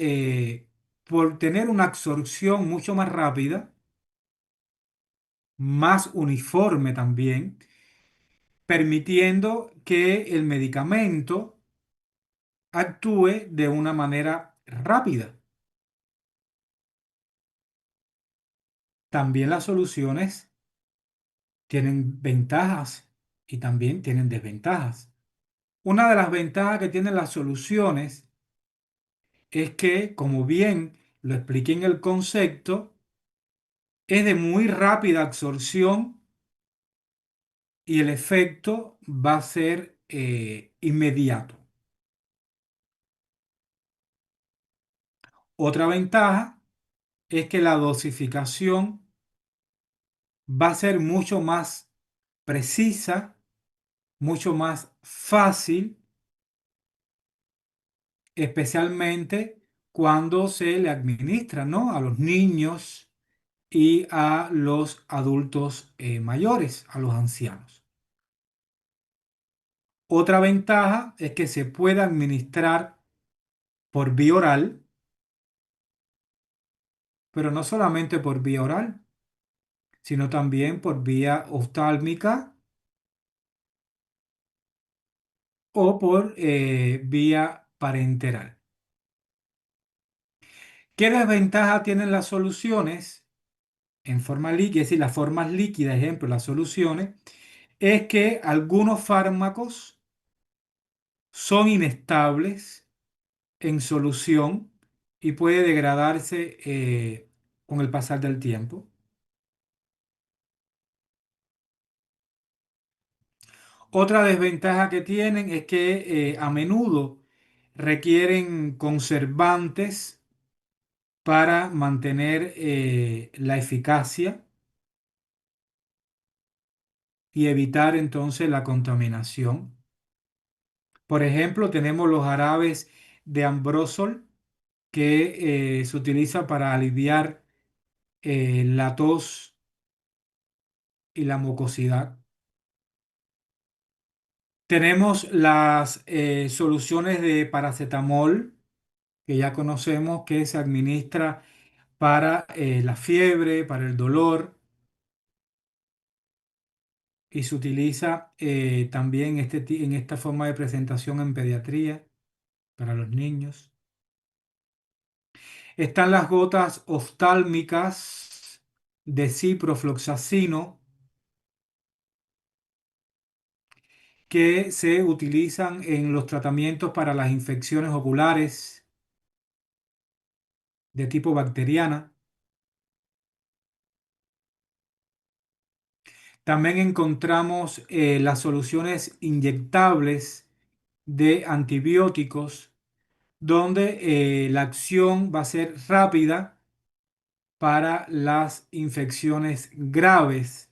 por tener una absorción mucho más rápida, más uniforme también, permitiendo que el medicamento actúe de una manera rápida. También las soluciones tienen ventajas y también tienen desventajas. Una de las ventajas que tienen las soluciones es que, como bien lo expliqué en el concepto, es de muy rápida absorción y el efecto va a ser inmediato. Otra ventaja es que la dosificación va a ser mucho más precisa, mucho más fácil, especialmente cuando se le administra, ¿no?, a los niños y a los adultos mayores, a los ancianos. Otra ventaja es que se puede administrar por vía oral, pero no solamente por vía oral, sino también por vía oftálmica o por vía parenteral. ¿Qué desventaja tienen las soluciones en forma líquida? Es decir, las formas líquidas, ejemplo, las soluciones, es que algunos fármacos son inestables en solución y puede degradarse con el pasar del tiempo. Otra desventaja que tienen es que a menudo requieren conservantes para mantener la eficacia y evitar entonces la contaminación. Por ejemplo, tenemos los jarabes de Ambrosol que se utiliza para aliviar la tos y la mucosidad. Tenemos las soluciones de paracetamol que ya conocemos que se administra para la fiebre, para el dolor y se utiliza también en esta forma de presentación en pediatría para los niños. Están las gotas oftálmicas de ciprofloxacino que se utilizan en los tratamientos para las infecciones oculares de tipo bacteriana. También encontramos las soluciones inyectables de antibióticos, donde la acción va a ser rápida para las infecciones graves.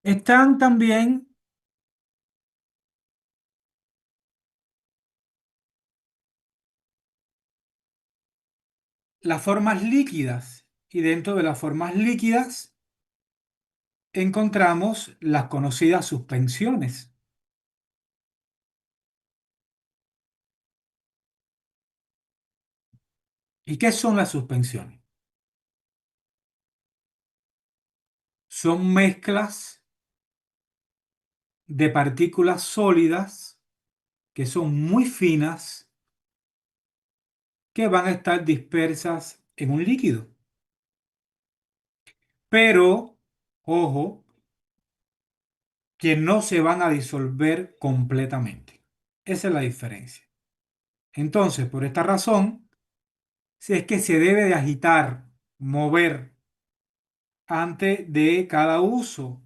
Están también las formas líquidas y dentro de las formas líquidas encontramos las conocidas suspensiones. ¿Y qué son las suspensiones? Son mezclas de partículas sólidas que son muy finas que van a estar dispersas en un líquido. Pero, ojo, que no se van a disolver completamente. Esa es la diferencia. Entonces, por esta razón, si es que se debe de agitar, mover antes de cada uso.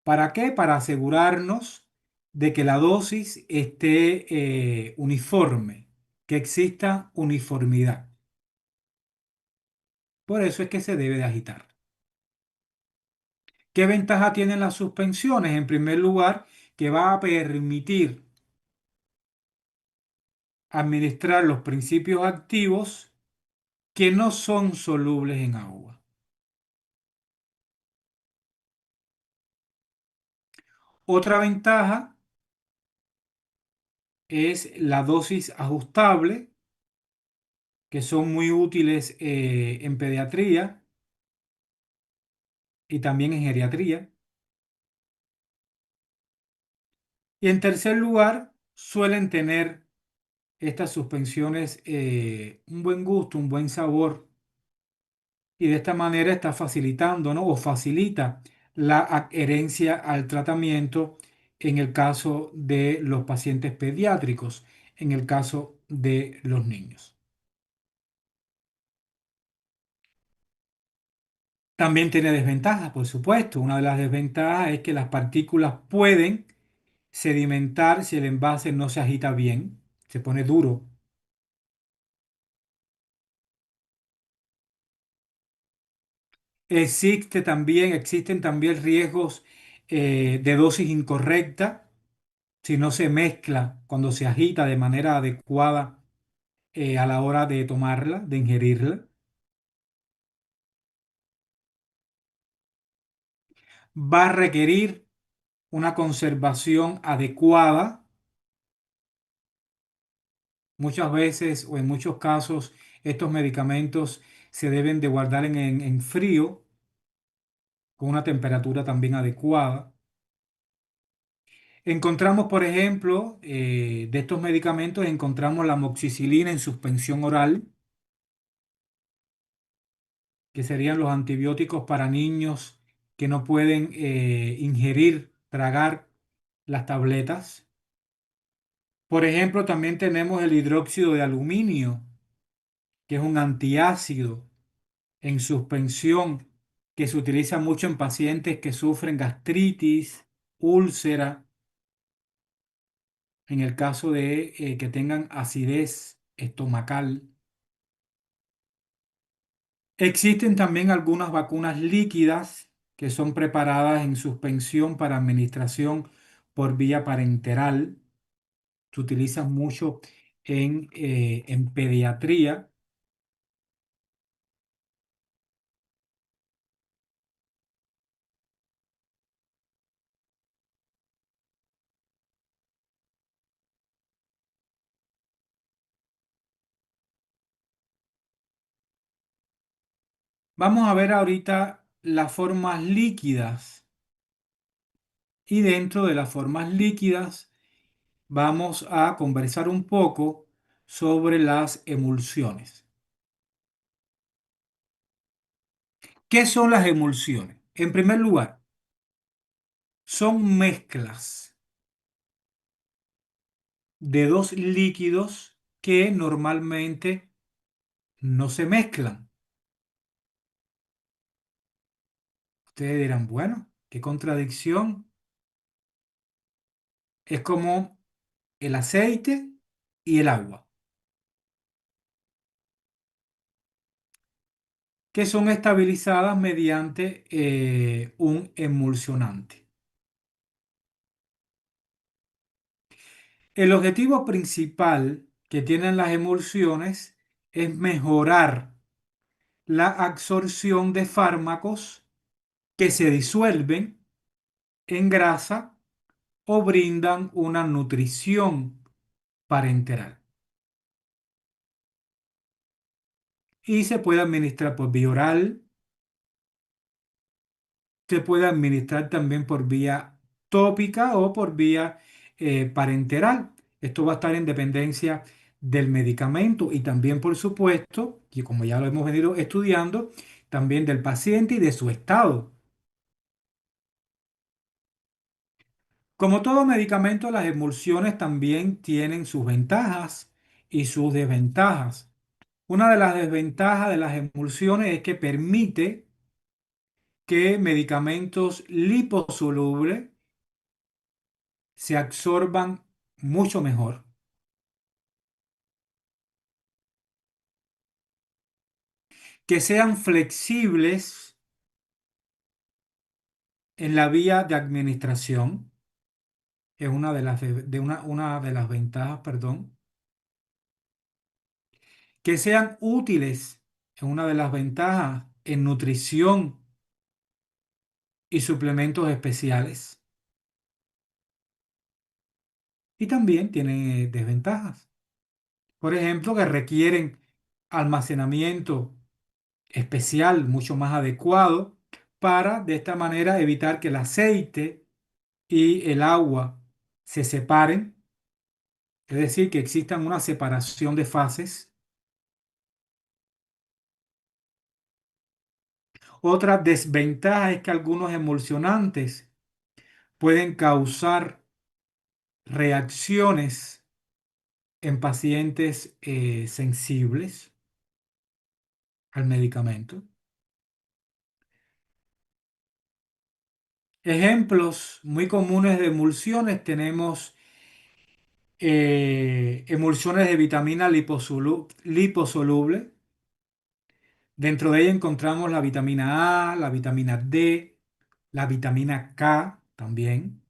¿Para qué? Para asegurarnos de que la dosis esté uniforme, que exista uniformidad. Por eso es que se debe de agitar. ¿Qué ventaja tienen las suspensiones? En primer lugar, que va a permitir administrar los principios activos que no son solubles en agua. Otra ventaja es la dosis ajustable, que son muy útiles en pediatría y también en geriatría. Y en tercer lugar, suelen tener estas suspensiones un buen gusto, un buen sabor, y de esta manera está facilitando, ¿no? O facilita la adherencia al tratamiento en el caso de los pacientes pediátricos, en el caso de los niños. También tiene desventajas, por supuesto. Una de las desventajas es que las partículas pueden sedimentar si el envase no se agita bien, se pone duro. Existen también riesgos de dosis incorrecta si no se mezcla cuando se agita de manera adecuada a la hora de tomarla, de ingerirla. Va a requerir una conservación adecuada. Muchas veces o en muchos casos estos medicamentos se deben de guardar en frío con una temperatura también adecuada. Encontramos, por ejemplo, de estos medicamentos, encontramos la amoxicilina en suspensión oral, que serían los antibióticos para niños que no pueden ingerir, tragar las tabletas. Por ejemplo, también tenemos el hidróxido de aluminio, que es un antiácido en suspensión que se utiliza mucho en pacientes que sufren gastritis, úlcera, en el caso de que tengan acidez estomacal. Existen también algunas vacunas líquidas que son preparadas en suspensión para administración por vía parenteral. Se utilizan mucho en pediatría. Vamos a ver ahorita las formas líquidas y dentro de las formas líquidas vamos a conversar un poco sobre las emulsiones. ¿Qué son las emulsiones? En primer lugar, son mezclas de dos líquidos que normalmente no se mezclan. Ustedes dirán, bueno, qué contradicción. Es como el aceite y el agua, que son estabilizadas mediante un emulsionante. El objetivo principal que tienen las emulsiones es mejorar la absorción de fármacos que se disuelven en grasa o brindan una nutrición parenteral. y se puede administrar por vía oral, se puede administrar también por vía tópica o por vía parenteral. Esto va a estar en dependencia del medicamento y también, por supuesto, y como ya lo hemos venido estudiando, también del paciente y de su estado. Como todo medicamento, las emulsiones también tienen sus ventajas y sus desventajas. Una de las desventajas de las emulsiones es que permite que medicamentos liposolubles se absorban mucho mejor, que sean flexibles en la vía de administración, es una de una de las ventajas, perdón, que sean útiles, es una de las ventajas en nutrición y suplementos especiales. Y también tienen desventajas. Por ejemplo, que requieren almacenamiento especial mucho más adecuado para de esta manera evitar que el aceite y el agua se separen, es decir, que existan una separación de fases. Otra desventaja es que algunos emulsionantes pueden causar reacciones en pacientes sensibles al medicamento. Ejemplos muy comunes de emulsiones tenemos emulsiones de vitamina liposoluble. Dentro de ella encontramos la vitamina A, la vitamina D, la vitamina K también.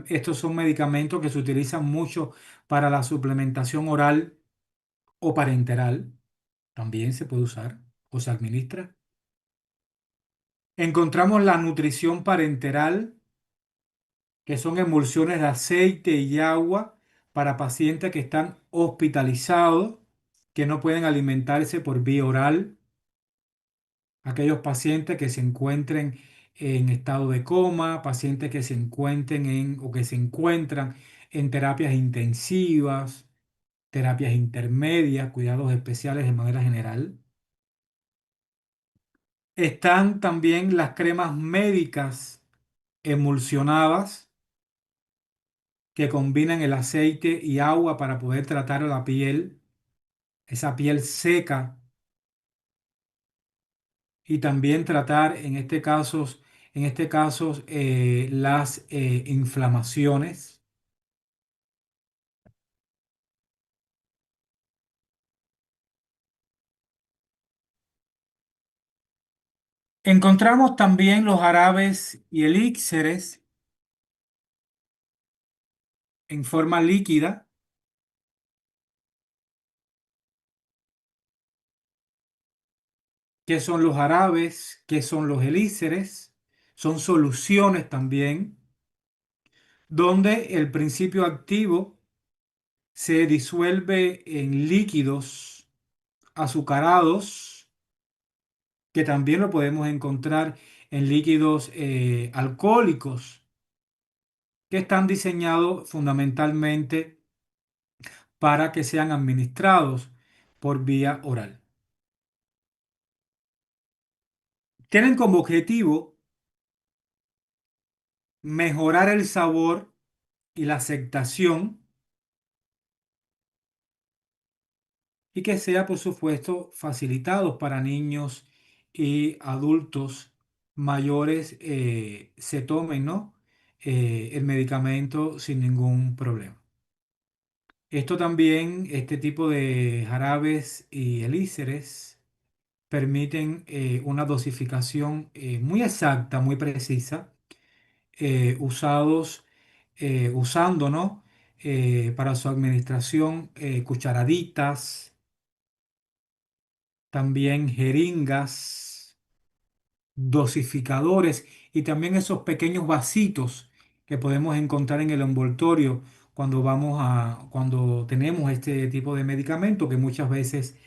Estos son medicamentos que se utilizan mucho para la suplementación oral o parenteral. También se puede usar o se administra. Encontramos la nutrición parenteral, que son emulsiones de aceite y agua para pacientes que están hospitalizados, que no pueden alimentarse por vía oral, aquellos pacientes que se encuentren en estado de coma, pacientes que se encuentren en o que se encuentran en terapias intensivas, terapias intermedias, cuidados especiales de manera general. Están también las cremas médicas emulsionadas que combinan el aceite y agua para poder tratar la piel, esa piel seca, y también tratar en este caso las inflamaciones. Encontramos también los jarabes y elixires en forma líquida. ¿Qué son los jarabes? ¿Qué son los elixires? Son soluciones también donde el principio activo se disuelve en líquidos azucarados, que también lo podemos encontrar en líquidos alcohólicos, que están diseñados fundamentalmente para que sean administrados por vía oral. Tienen como objetivo mejorar el sabor y la aceptación y que sea, por supuesto, facilitados para niños y adultos mayores se tomen, ¿no? El medicamento sin ningún problema. Esto también, este tipo de jarabes y elixires permiten una dosificación muy exacta, muy precisa, usando, ¿no? Para su administración, cucharaditas, también jeringas, dosificadores y también esos pequeños vasitos que podemos encontrar en el envoltorio cuando tenemos este tipo de medicamento que muchas veces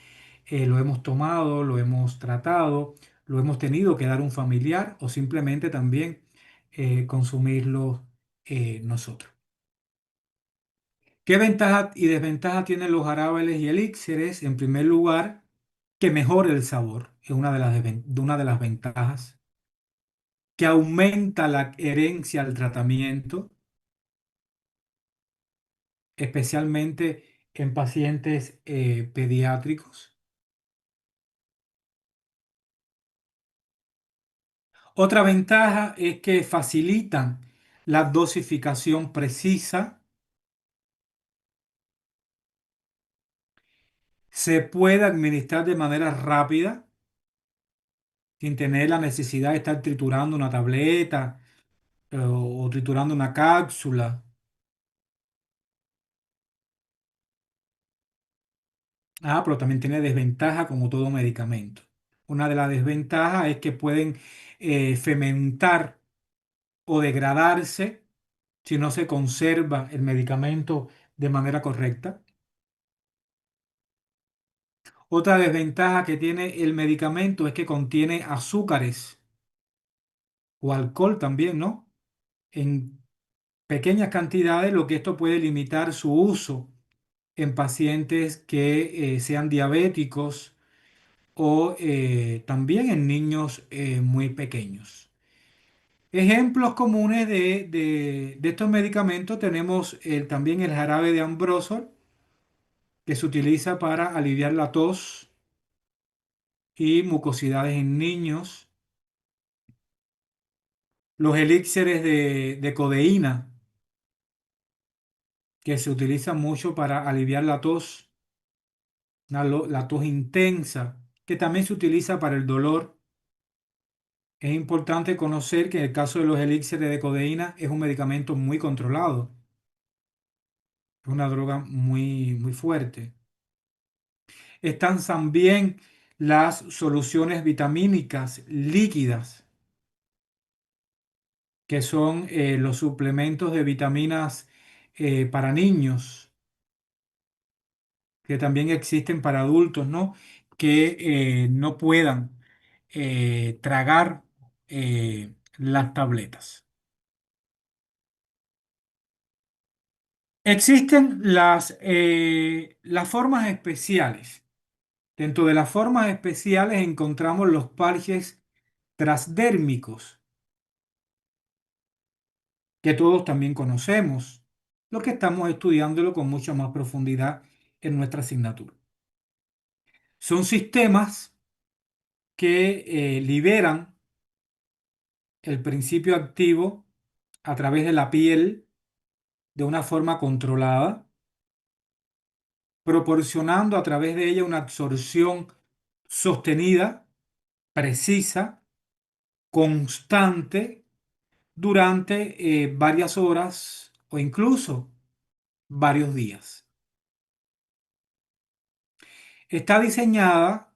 lo hemos tomado, lo hemos tratado, lo hemos tenido que dar a un familiar o simplemente también consumirlo nosotros. ¿Qué ventajas y desventajas tienen los jarabes y elixires? En primer lugar, que mejora el sabor, es una de las ventajas, que aumenta la adherencia al tratamiento, especialmente en pacientes pediátricos. Otra ventaja es que facilitan la dosificación precisa, se puede administrar de manera rápida, sin tener la necesidad de estar triturando una tableta o triturando una cápsula. Pero también tiene desventaja como todo medicamento. Una de las desventajas es que pueden fementar o degradarse si no se conserva el medicamento de manera correcta. Otra desventaja que tiene el medicamento es que contiene azúcares o alcohol también, ¿no? En pequeñas cantidades, lo que esto puede limitar su uso en pacientes que sean diabéticos o también en niños muy pequeños. Ejemplos comunes de estos medicamentos tenemos también el jarabe de Ambrosol, que se utiliza para aliviar la tos y mucosidades en niños. Los elixires de codeína, que se utilizan mucho para aliviar la tos, la tos intensa, que también se utiliza para el dolor. Es importante conocer que en el caso de los elixires de codeína es un medicamento muy controlado, es una droga muy, muy fuerte. Están también las soluciones vitamínicas líquidas, que son los suplementos de vitaminas para niños, que también existen para adultos, ¿no? Que no puedan tragar las tabletas. Existen las formas especiales. Dentro de las formas especiales encontramos los parches transdérmicos, que todos también conocemos, lo que estamos estudiándolo con mucha más profundidad en nuestra asignatura. Son sistemas que liberan el principio activo a través de la piel de una forma controlada, proporcionando a través de ella una absorción sostenida, precisa, constante, durante varias horas o incluso varios días. Está diseñada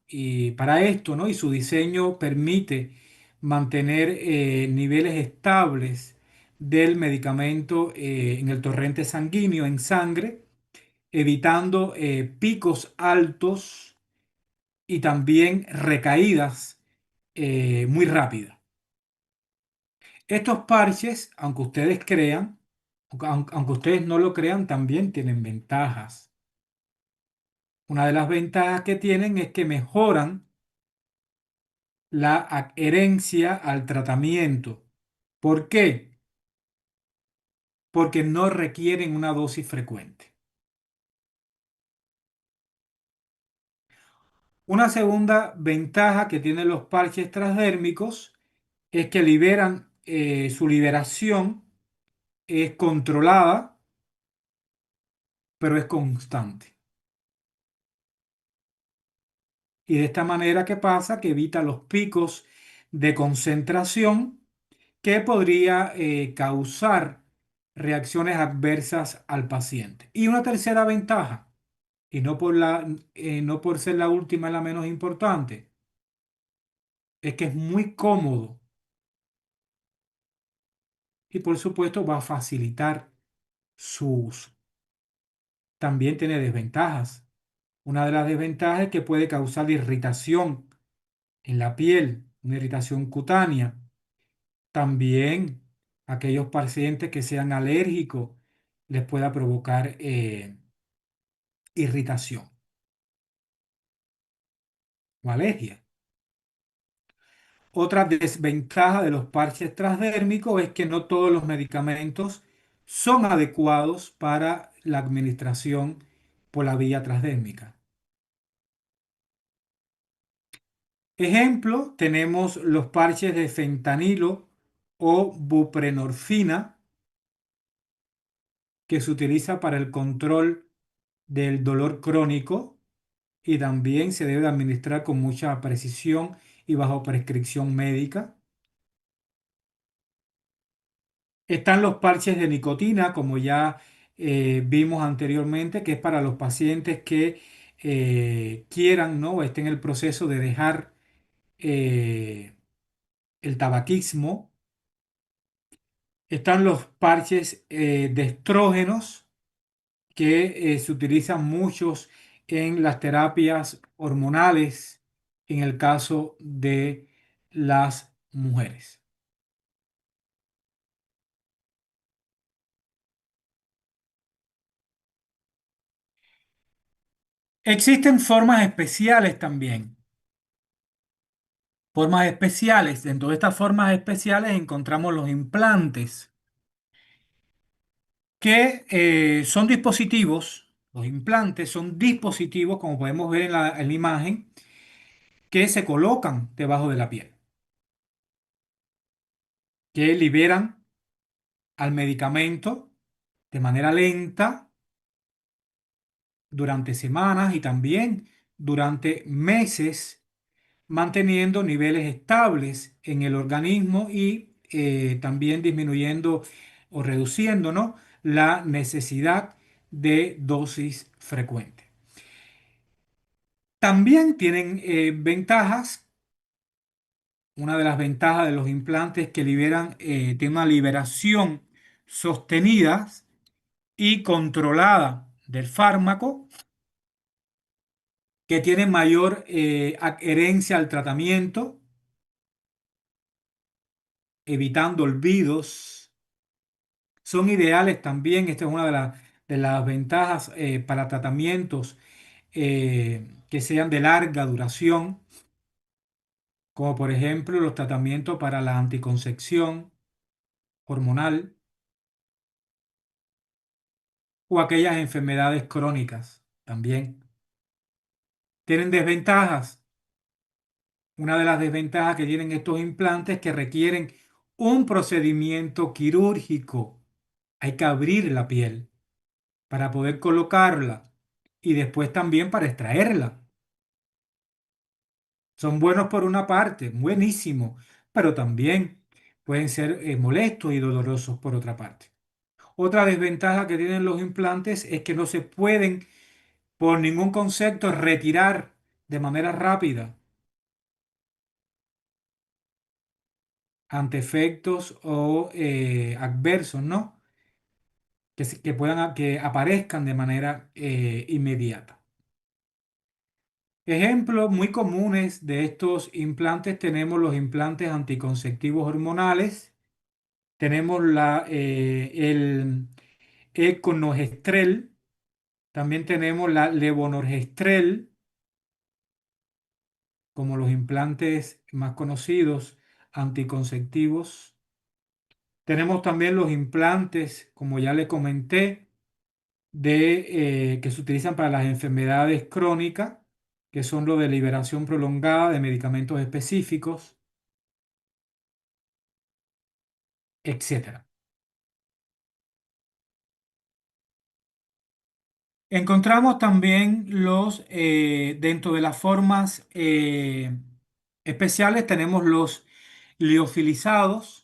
para esto, ¿no? Y su diseño permite mantener niveles estables del medicamento en el torrente sanguíneo, en sangre, evitando picos altos y también recaídas muy rápidas. Estos parches, aunque ustedes crean, aunque ustedes no lo crean, también tienen ventajas. Una de las ventajas que tienen es que mejoran la adherencia al tratamiento. ¿Por qué? Porque no requieren una dosis frecuente. Una segunda ventaja que tienen los parches transdérmicos es que su liberación es controlada, pero es constante. Y de esta manera, ¿qué pasa? Que evita los picos de concentración que podría causar reacciones adversas al paciente. Y una tercera ventaja, y no por ser la última la menos importante, es que es muy cómodo y por supuesto va a facilitar su uso. también tiene desventajas. Una de las desventajas es que puede causar irritación en la piel, una irritación cutánea. También aquellos pacientes que sean alérgicos les pueda provocar irritación o alergia. Otra desventaja de los parches transdérmicos es que no todos los medicamentos son adecuados para la administración por la vía transdérmica. Ejemplo, tenemos los parches de fentanilo o buprenorfina que se utiliza para el control del dolor crónico y también se debe administrar con mucha precisión y bajo prescripción médica. Están los parches de nicotina, como ya vimos anteriormente, que es para los pacientes que quieran, ¿no? O estén en el proceso de dejar eh, el tabaquismo. Están los parches de estrógenos, que se utilizan muchos en las terapias hormonales, en el caso de las mujeres. Existen formas especiales también. Formas especiales. Dentro de estas formas especiales encontramos los implantes, que son dispositivos. Los implantes son dispositivos, como podemos ver en la imagen, que se colocan debajo de la piel, que liberan al medicamento de manera lenta durante semanas y también durante meses, manteniendo niveles estables en el organismo y también disminuyendo o reduciendo, ¿no?, la necesidad de dosis frecuente. También tienen ventajas. Una de las ventajas de los implantes que liberan, tiene una liberación sostenida y controlada del fármaco, que tiene mayor adherencia al tratamiento, evitando olvidos. Son ideales también, esta es una de las ventajas para tratamientos que sean de larga duración, como por ejemplo los tratamientos para la anticoncepción hormonal o aquellas enfermedades crónicas también. Tienen desventajas. Una de las desventajas que tienen estos implantes es que requieren un procedimiento quirúrgico. Hay que abrir la piel para poder colocarla y después también para extraerla. Son buenos por una parte, buenísimo, pero también pueden ser molestos y dolorosos por otra parte. Otra desventaja que tienen los implantes es que no se pueden por ningún concepto retirar de manera rápida ante efectos o adversos, ¿no? Que puedan, que aparezcan de manera inmediata. Ejemplos muy comunes de estos implantes tenemos los implantes anticonceptivos hormonales, tenemos el Econogestrel, también tenemos la Levonorgestrel, como los implantes más conocidos anticonceptivos. Tenemos también los implantes, como ya le comenté, que se utilizan para las enfermedades crónicas, que son lo de liberación prolongada de medicamentos específicos, etcétera. Encontramos también dentro de las formas especiales, tenemos los liofilizados,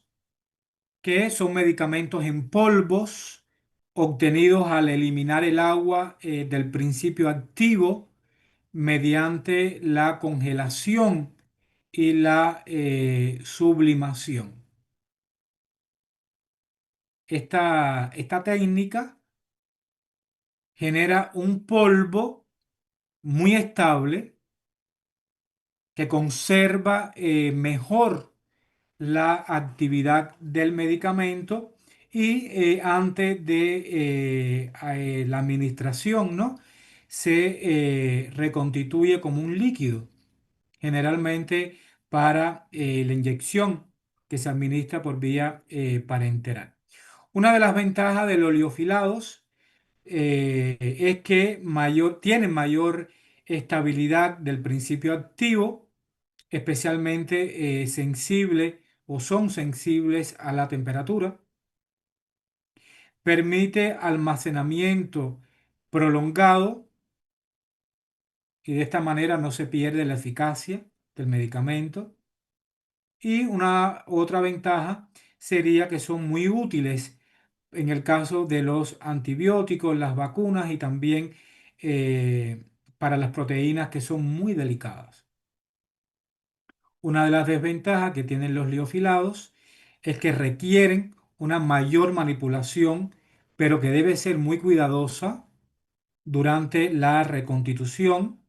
que son medicamentos en polvos obtenidos al eliminar el agua del principio activo mediante la congelación y la sublimación. Esta técnica genera un polvo muy estable que conserva mejor la actividad del medicamento y antes de la administración, ¿no? Se reconstituye como un líquido, generalmente para la inyección que se administra por vía parenteral. Una de las ventajas de los liofiliados es que tienen mayor estabilidad del principio activo, especialmente sensible o son sensibles a la temperatura. Permite almacenamiento prolongado y de esta manera no se pierde la eficacia del medicamento. Y una otra ventaja sería que son muy útiles en el caso de los antibióticos, las vacunas y también eh, para las proteínas que son muy delicadas. Una de las desventajas que tienen los liofiliados es que requieren una mayor manipulación, pero que debe ser muy cuidadosa durante la reconstitución.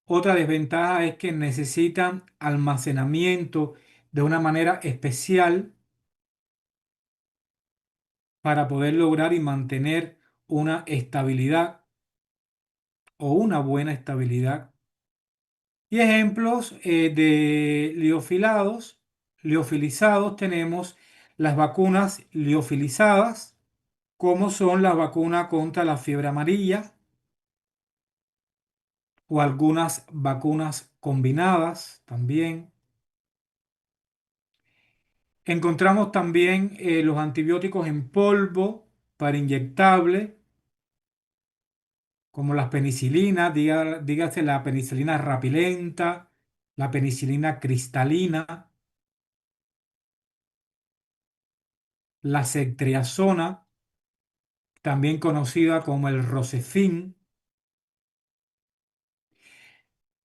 Otra desventaja es que necesitan almacenamiento de una manera especial para poder lograr y mantener una estabilidad o una buena estabilidad. Y ejemplos de liofilizados tenemos las vacunas liofilizadas, como son las vacunas contra la fiebre amarilla o algunas vacunas combinadas también. Encontramos también los antibióticos en polvo para inyectable, como las penicilinas, dígase la penicilina rapilenta, la penicilina cristalina, la ceftriaxona, también conocida como el Rocefin.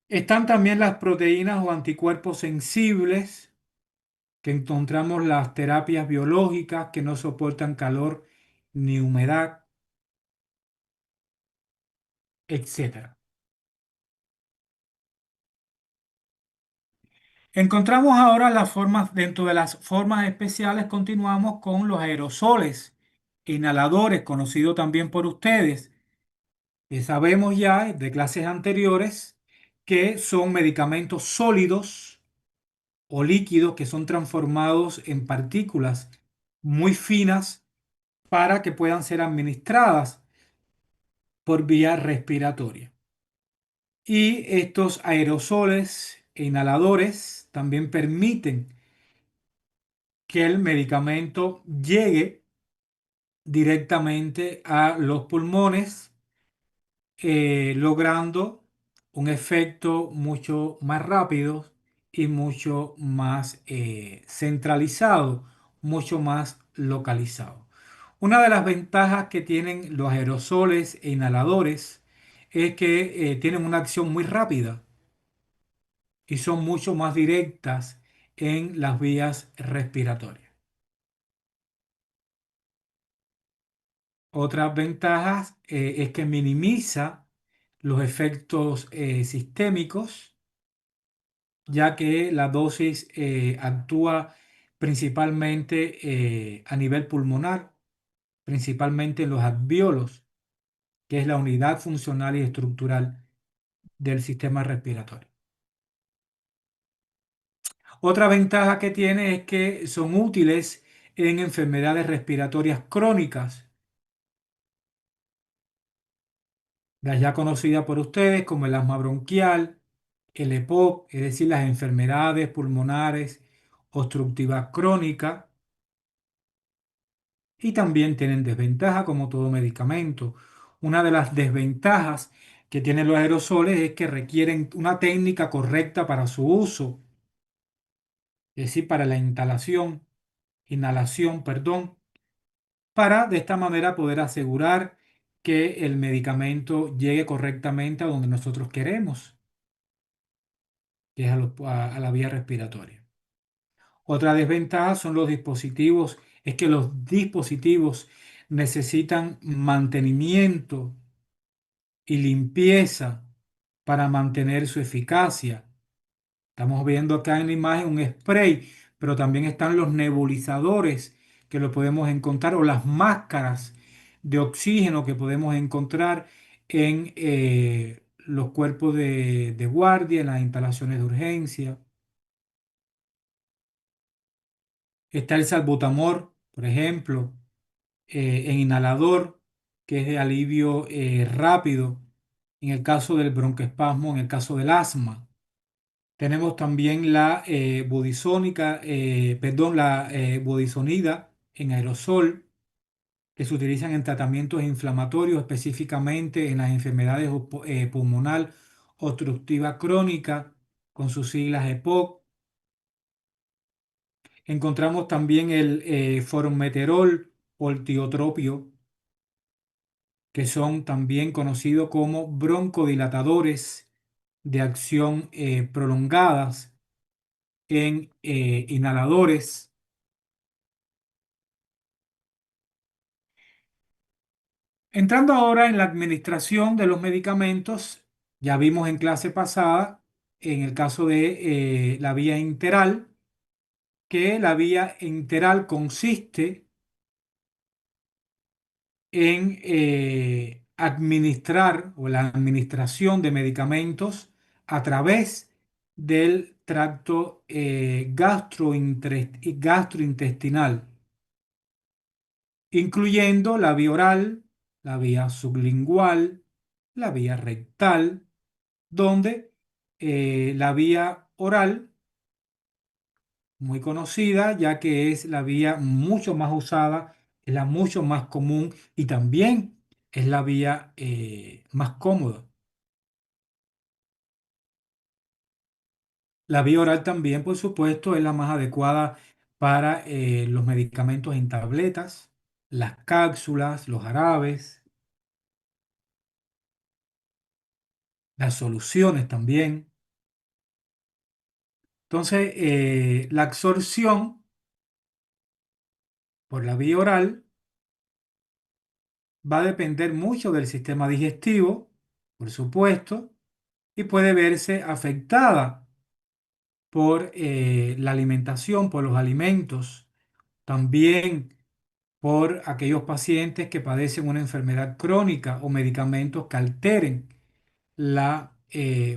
Están también las proteínas o anticuerpos sensibles, que encontramos las terapias biológicas que no soportan calor ni humedad, etcétera. Encontramos ahora las formas, dentro de las formas especiales, continuamos con los aerosoles, inhaladores, conocidos también por ustedes. Sabemos ya de clases anteriores que son medicamentos sólidos o líquidos que son transformados en partículas muy finas para que puedan ser administradas por vía respiratoria. Y estos aerosoles e inhaladores también permiten que el medicamento llegue directamente a los pulmones, logrando un efecto mucho más rápido y mucho más centralizado, mucho más localizado. Una de las ventajas que tienen los aerosoles e inhaladores es que tienen una acción muy rápida y son mucho más directas en las vías respiratorias. Otras ventajas es que minimiza los efectos sistémicos, ya que la dosis actúa principalmente a nivel pulmonar, principalmente en los alvéolos, que es la unidad funcional y estructural del sistema respiratorio. Otra ventaja que tiene es que son útiles en enfermedades respiratorias crónicas, las ya conocidas por ustedes como el asma bronquial, el EPOC, es decir, las enfermedades pulmonares obstructivas crónicas, y también tienen desventaja como todo medicamento. Una de las desventajas que tienen los aerosoles es que requieren una técnica correcta para su uso, es decir, para la inhalación, perdón, para de esta manera poder asegurar que el medicamento llegue correctamente a donde nosotros queremos, que es a la vía respiratoria. Otra desventaja son los dispositivos, es que los dispositivos necesitan mantenimiento y limpieza para mantener su eficacia. Estamos viendo acá en la imagen un spray, pero también están los nebulizadores que lo podemos encontrar o las máscaras de oxígeno que podemos encontrar en los cuerpos de guardia, en las instalaciones de urgencia. Está el salbutamol, por ejemplo, en inhalador, que es de alivio rápido en el caso del broncoespasmo, en el caso del asma. Tenemos también la budesonida en aerosol, que se utilizan en tratamientos inflamatorios, específicamente en las enfermedades pulmonar obstructiva crónica, con sus siglas EPOC. Encontramos también el formoterol o el tiotropio, que son también conocidos como broncodilatadores de acción prolongadas en inhaladores. Entrando ahora en la administración de los medicamentos, ya vimos en clase pasada, en el caso de la vía enteral, que la vía enteral consiste en administrar o la administración de medicamentos a través del tracto gastrointestinal, incluyendo la vía oral, la vía sublingual, la vía rectal, donde la vía oral, muy conocida, ya que es la vía mucho más usada, es la mucho más común y también es la vía más cómoda. La vía oral también, por supuesto, es la más adecuada para los medicamentos en tabletas, las cápsulas, los jarabes, las soluciones también. Entonces, la absorción por la vía oral va a depender mucho del sistema digestivo, por supuesto, y puede verse afectada por la alimentación, por los alimentos, también por aquellos pacientes que padecen una enfermedad crónica o medicamentos que alteren la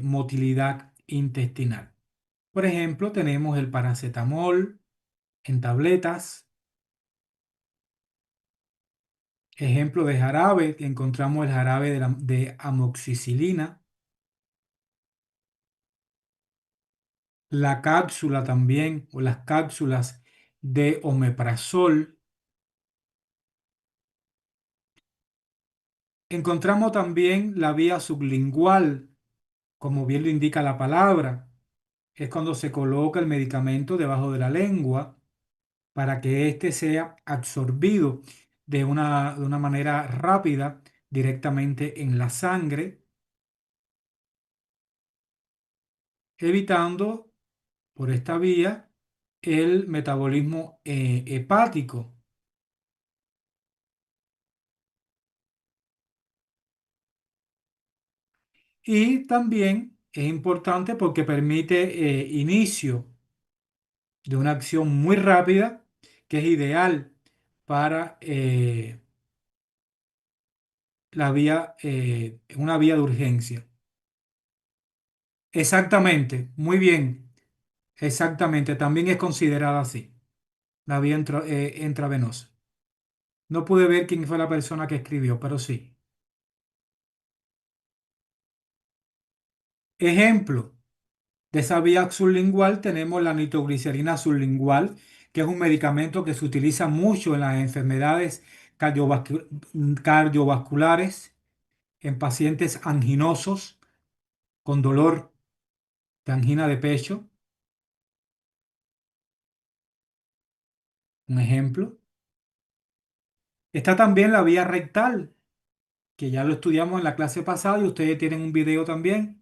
motilidad intestinal. Por ejemplo, tenemos el paracetamol en tabletas. Ejemplo de jarabe, encontramos el jarabe de amoxicilina, la cápsula también, o las cápsulas de omeprazol. Encontramos también la vía sublingual, como bien lo indica la palabra. Es cuando se coloca el medicamento debajo de la lengua para que éste sea absorbido de una manera rápida directamente en la sangre, evitando por esta vía el metabolismo hepático. Y también es importante porque permite inicio de una acción muy rápida que es ideal para una vía de urgencia. Exactamente, muy bien, exactamente, también es considerada así, la vía intravenosa. No pude ver quién fue la persona que escribió, pero sí. Ejemplo de esa vía sublingual tenemos la nitroglicerina sublingual, que es un medicamento que se utiliza mucho en las enfermedades cardiovasculares, en pacientes anginosos con dolor de angina de pecho. Un ejemplo. Está también la vía rectal, que ya lo estudiamos en la clase pasada y ustedes tienen un video también,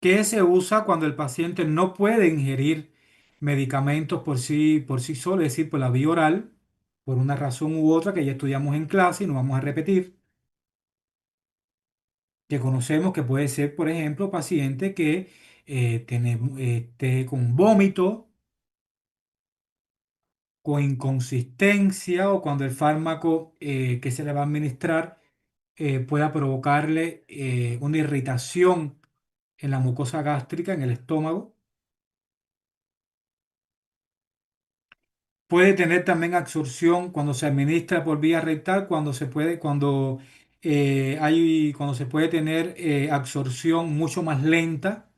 que se usa cuando el paciente no puede ingerir medicamentos por sí solo, es decir, por la vía oral, por una razón u otra que ya estudiamos en clase y no vamos a repetir, que conocemos que puede ser, por ejemplo, paciente que esté con vómito, con inconsistencia o cuando el fármaco que se le va a administrar pueda provocarle una irritación en la mucosa gástrica, en el estómago. Puede tener también absorción cuando se administra por vía rectal, cuando se puede tener absorción mucho más lenta.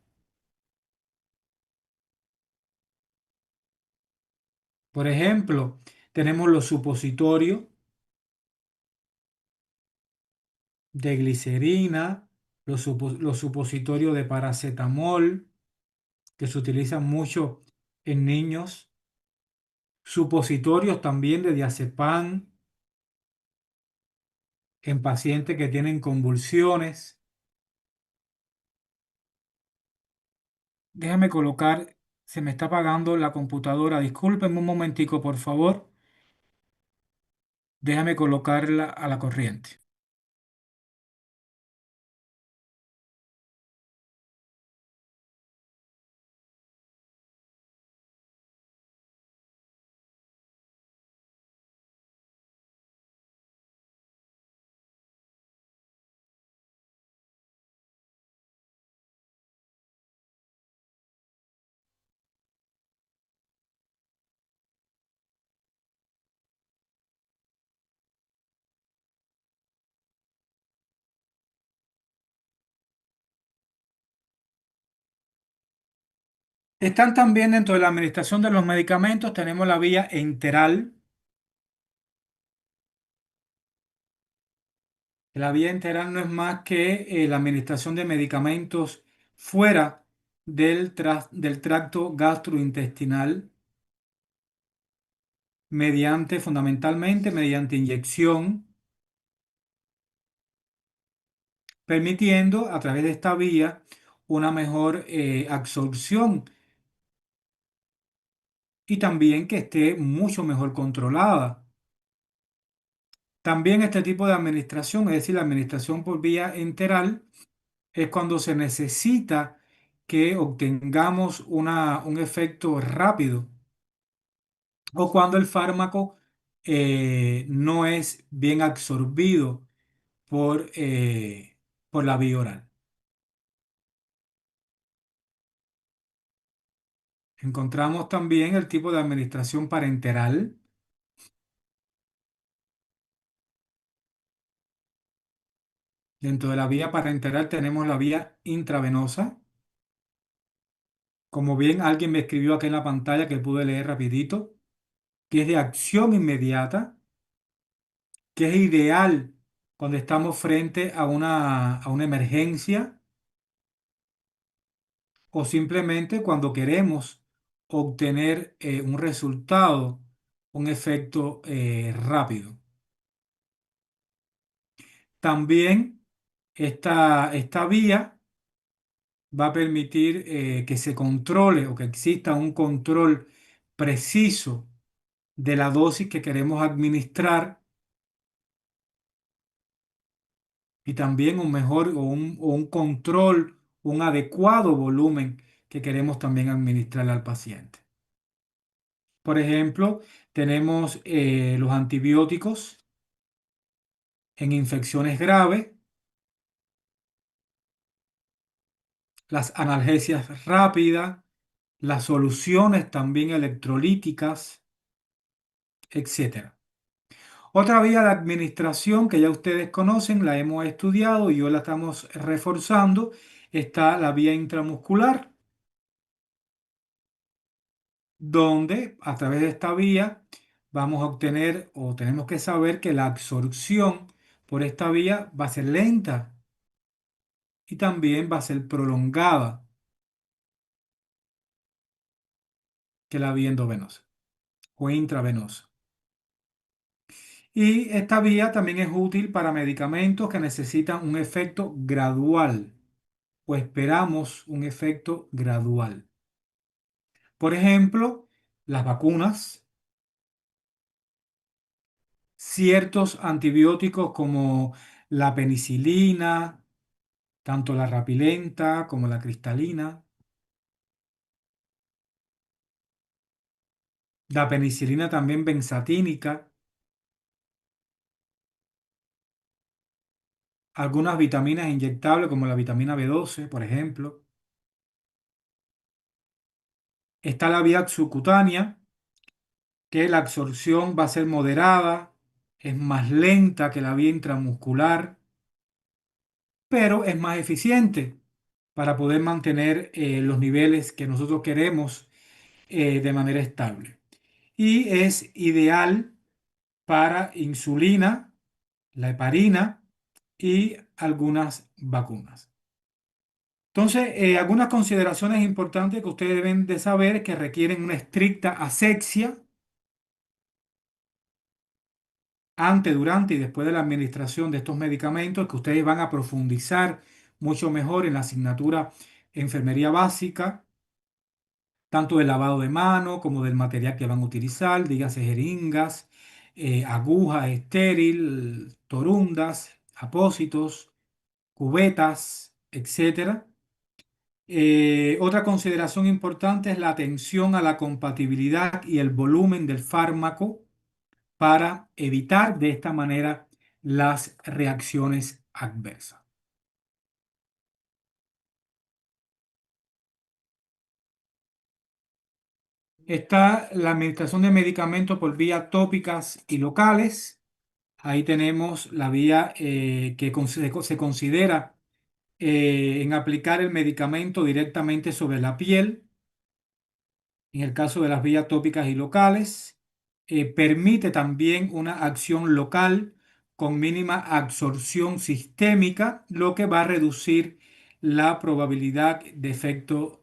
Por ejemplo, tenemos los supositorios de glicerina, los supositorios de paracetamol, que se utilizan mucho en niños, supositorios también de diazepam en pacientes que tienen convulsiones. Déjame colocar, se me está apagando la computadora. Discúlpenme un momentico, por favor. Déjame colocarla a la corriente. Están también dentro de la administración de los medicamentos, tenemos la vía enteral. La vía enteral no es más que la administración de medicamentos fuera del tracto gastrointestinal, fundamentalmente mediante inyección, permitiendo a través de esta vía una mejor absorción y también que esté mucho mejor controlada. También este tipo de administración, es decir, la administración por vía enteral, es cuando se necesita que obtengamos un efecto rápido o cuando el fármaco no es bien absorbido por la vía oral. Encontramos también el tipo de administración parenteral. Dentro de la vía parenteral tenemos la vía intravenosa. Como bien alguien me escribió aquí en la pantalla que pude leer rapidito, que es de acción inmediata, que es ideal cuando estamos frente a una emergencia o simplemente cuando queremos obtener un resultado, un efecto rápido. También esta vía va a permitir que se controle o que exista un control preciso de la dosis que queremos administrar y también un mejor o un control, un adecuado volumen que queremos también administrarle al paciente. Por ejemplo, tenemos los antibióticos en infecciones graves, las analgesias rápidas, las soluciones también electrolíticas, etcétera. Otra vía de administración que ya ustedes conocen, la hemos estudiado y hoy la estamos reforzando, está la vía intramuscular, donde a través de esta vía vamos a obtener o tenemos que saber que la absorción por esta vía va a ser lenta y también va a ser prolongada que la vía endovenosa o intravenosa. Y esta vía también es útil para medicamentos que necesitan un efecto gradual o esperamos un efecto gradual. Por ejemplo, las vacunas, ciertos antibióticos como la penicilina, tanto la rapilenta como la cristalina. La penicilina también benzatínica, algunas vitaminas inyectables como la vitamina B12, por ejemplo. Está la vía subcutánea, que la absorción va a ser moderada, es más lenta que la vía intramuscular, pero es más eficiente para poder mantener los niveles que nosotros queremos de manera estable. Y es ideal para insulina, la heparina y algunas vacunas. Entonces, algunas consideraciones importantes que ustedes deben de saber que requieren una estricta asepsia antes, durante y después de la administración de estos medicamentos, que ustedes van a profundizar mucho mejor en la asignatura enfermería básica, tanto del lavado de mano como del material que van a utilizar, dígase jeringas, agujas estéril, torundas, apósitos, cubetas, etcétera. Otra consideración importante es la atención a la compatibilidad y el volumen del fármaco para evitar de esta manera las reacciones adversas. Está la administración de medicamentos por vías tópicas y locales. Ahí tenemos la vía que se considera en aplicar el medicamento directamente sobre la piel. En el caso de las vías tópicas y locales, permite también una acción local con mínima absorción sistémica, lo que va a reducir la probabilidad de efecto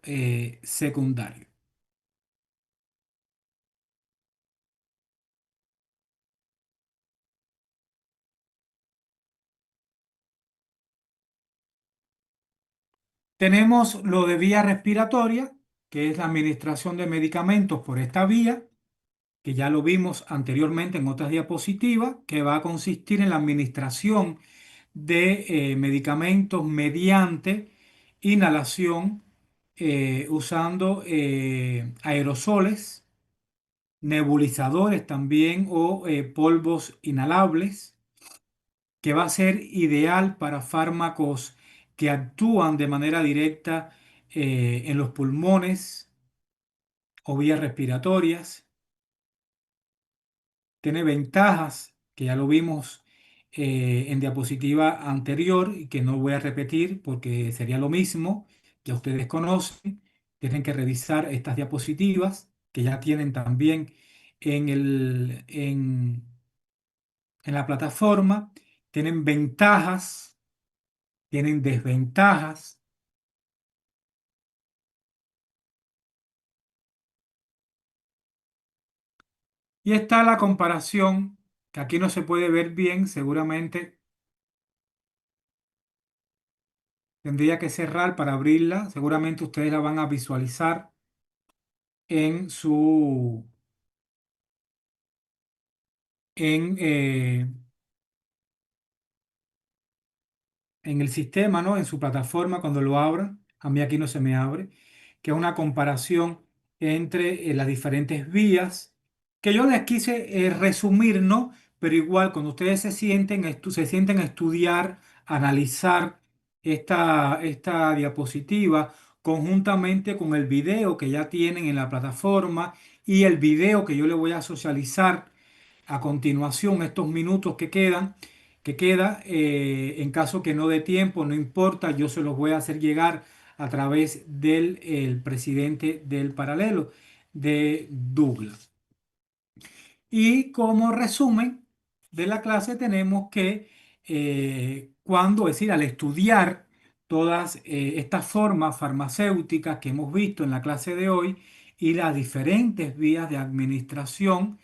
secundario. Tenemos lo de vía respiratoria, que es la administración de medicamentos por esta vía, que ya lo vimos anteriormente en otras diapositivas, que va a consistir en la administración de medicamentos mediante inhalación usando aerosoles, nebulizadores también o polvos inhalables, que va a ser ideal para fármacos que actúan de manera directa en los pulmones o vías respiratorias. Tiene ventajas que ya lo vimos en diapositiva anterior y que no voy a repetir porque sería lo mismo, ya ustedes conocen, tienen que revisar estas diapositivas que ya tienen también en la plataforma, tienen ventajas, tienen desventajas. Y está la comparación, que aquí no se puede ver bien, seguramente tendría que cerrar para abrirla, seguramente ustedes la van a visualizar en su en, en el sistema, ¿no? En su plataforma cuando lo abran. A mí aquí no se me abre, que es una comparación entre las diferentes vías, que yo les quise resumir, ¿no? Pero igual, cuando ustedes se sienten a estudiar, analizar esta diapositiva conjuntamente con el video que ya tienen en la plataforma y el video que yo les voy a socializar a continuación, estos minutos que queda, en caso que no dé tiempo, no importa, yo se los voy a hacer llegar a través del el presidente del paralelo de Douglas. Y como resumen de la clase tenemos que es decir, al estudiar todas estas formas farmacéuticas que hemos visto en la clase de hoy y las diferentes vías de administración,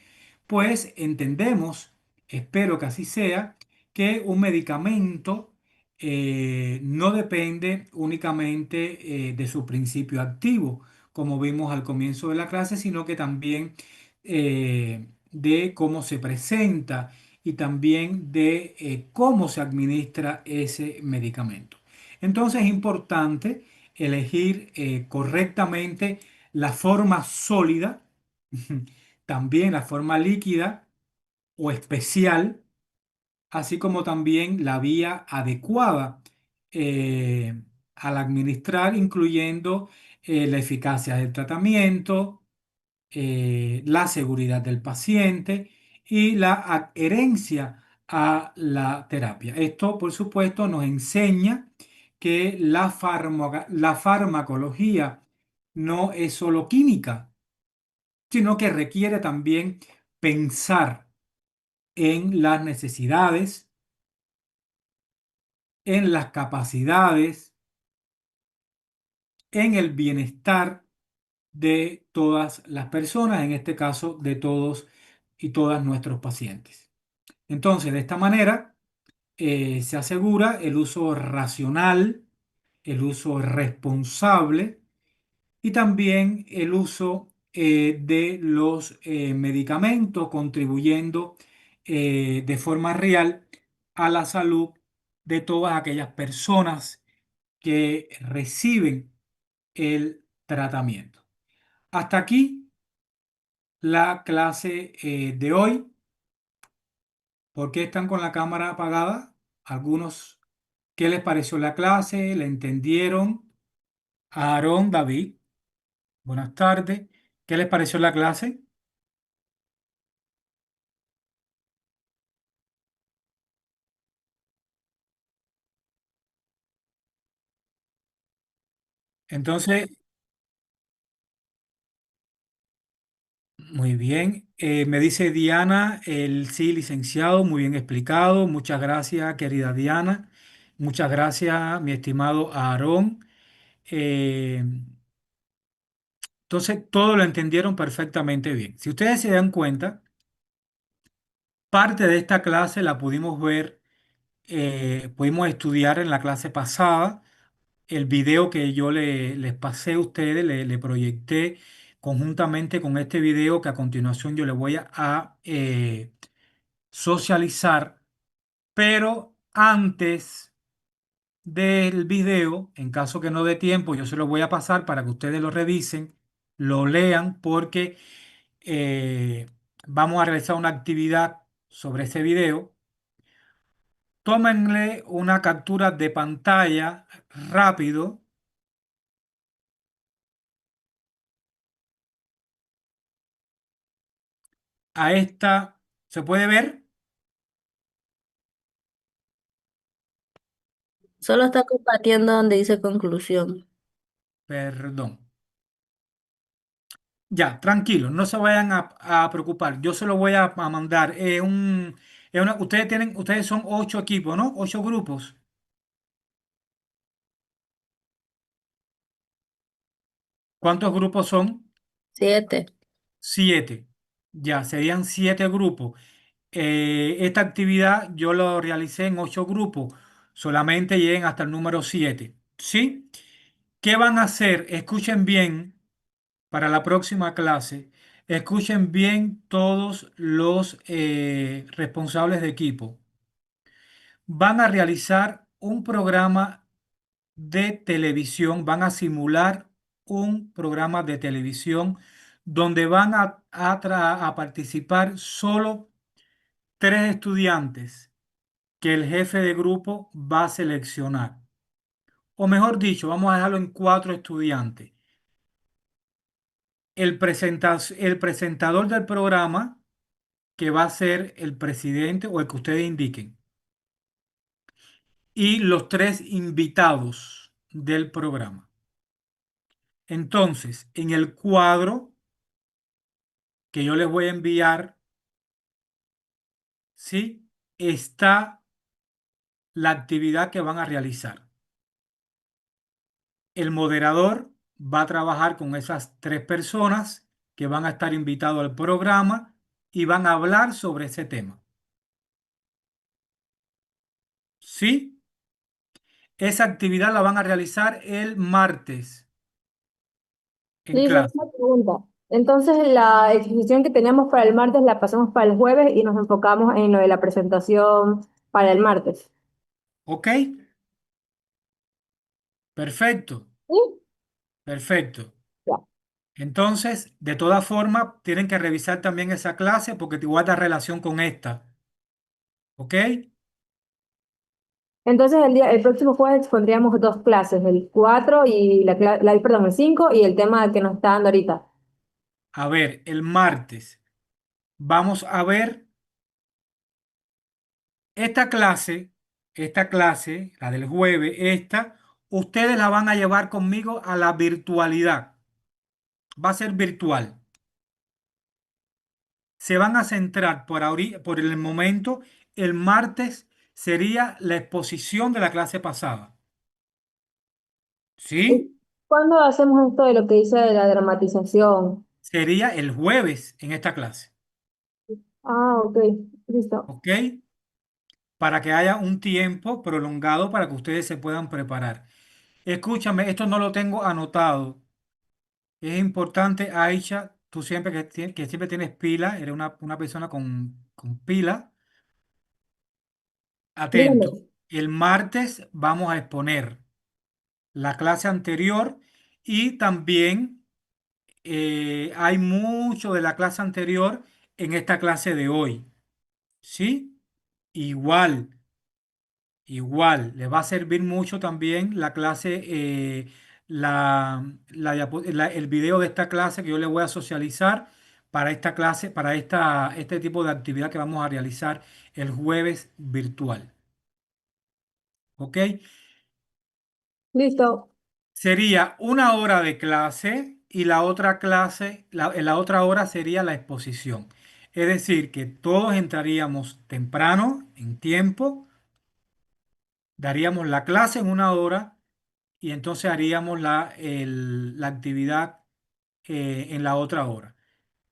pues entendemos, espero que así sea, que un medicamento no depende únicamente de su principio activo, como vimos al comienzo de la clase, sino que también de cómo se presenta y también de cómo se administra ese medicamento. Entonces es importante elegir correctamente la forma sólida, también la forma líquida o especial, así como también la vía adecuada eh, al administrar, incluyendo la eficacia del tratamiento, la seguridad del paciente y la adherencia a la terapia. Esto, por supuesto, nos enseña que la farmacología no es solo química, sino que requiere también pensar en las necesidades, en las capacidades, en el bienestar de todas las personas, en este caso de todos y todas nuestros pacientes. Entonces, de esta manera, se asegura el uso racional, el uso responsable y también el uso de los medicamentos, contribuyendo de forma real a la salud de todas aquellas personas que reciben el tratamiento. Hasta aquí la clase de hoy. ¿Por qué están con la cámara apagada? Algunos, ¿qué les pareció la clase? ¿La entendieron? Aarón, David, buenas tardes. ¿Qué les pareció la clase? Entonces, muy bien. Me dice Diana, el sí, licenciado, muy bien explicado. Muchas gracias, querida Diana. Muchas gracias, mi estimado Aarón. Eh, entonces, todo lo entendieron perfectamente bien. Si ustedes se dan cuenta, parte de esta clase la pudimos ver, pudimos estudiar en la clase pasada. El video que yo les pasé a ustedes, le proyecté conjuntamente con este video que a continuación yo les voy a socializar. Pero antes del video, en caso que no dé tiempo, yo se lo voy a pasar para que ustedes lo revisen, lo lean, porque eh, vamos a realizar una actividad sobre ese video. Tómenle una captura de pantalla rápido a esta. ¿Se puede ver? Solo está compartiendo donde dice conclusión. Perdón. Ya, tranquilo, no se vayan a preocupar. Yo se lo voy a mandar. Ustedes son 8 equipos, ¿no? 8 grupos. ¿Cuántos grupos son? 7. 7. Ya, serían 7 grupos. Esta actividad yo lo realicé en 8 grupos. Solamente lleguen hasta el número 7. ¿Sí? ¿Qué van a hacer? Escuchen bien para la próxima clase. Escuchen bien todos los responsables de equipo. Van a realizar un programa de televisión, van a simular un programa de televisión donde van a participar solo 3 estudiantes que el jefe de grupo va a seleccionar. O mejor dicho, vamos a dejarlo en 4 estudiantes. El presentador del programa, que va a ser el presidente o el que ustedes indiquen, y los 3 invitados del programa. Entonces, en el cuadro que yo les voy a enviar, ¿sí? Está la actividad que van a realizar. El moderador va a trabajar con esas 3 personas que van a estar invitados al programa y van a hablar sobre ese tema. ¿Sí? Esa actividad la van a realizar el martes en Lisa, clase. una pregunta. Entonces la exposición que teníamos para el martes la pasamos para el jueves y nos enfocamos en lo de la presentación para el martes. ¿Ok? Perfecto, ¿Sí? perfecto. Ya. Entonces, de todas formas, tienen que revisar también esa clase porque te guarda relación con esta. ¿Ok? Entonces el próximo jueves pondríamos dos clases, el 4 y perdón, el 5 y el tema que nos está dando ahorita. A ver, el martes vamos a ver esta clase, la del jueves, ustedes la van a llevar conmigo a la virtualidad. Va a ser virtual. Se van a centrar por el momento, el martes sería la exposición de la clase pasada. ¿Y ¿Sí? cuándo hacemos esto de lo que dice de la dramatización? Sería el jueves en esta clase. Ah, ok, listo. ¿Ok? Para que haya un tiempo prolongado para que ustedes se puedan preparar. Escúchame, esto no lo tengo anotado. Es importante, Aisha, tú siempre que siempre tienes pila, eres una persona con pila. Dígame. Atento. El martes vamos a exponer la clase anterior y también hay mucho de la clase anterior en esta clase de hoy. ¿Sí? Igual. Igual, les va a servir mucho también la clase, el video de esta clase que yo les voy a socializar para esta clase, para este tipo de actividad que vamos a realizar el jueves virtual. ¿Ok? Listo. Sería una hora de clase y la otra clase, en la otra hora sería la exposición. Es decir, que todos entraríamos temprano, en tiempo, daríamos la clase en una hora y entonces haríamos la actividad en la otra hora.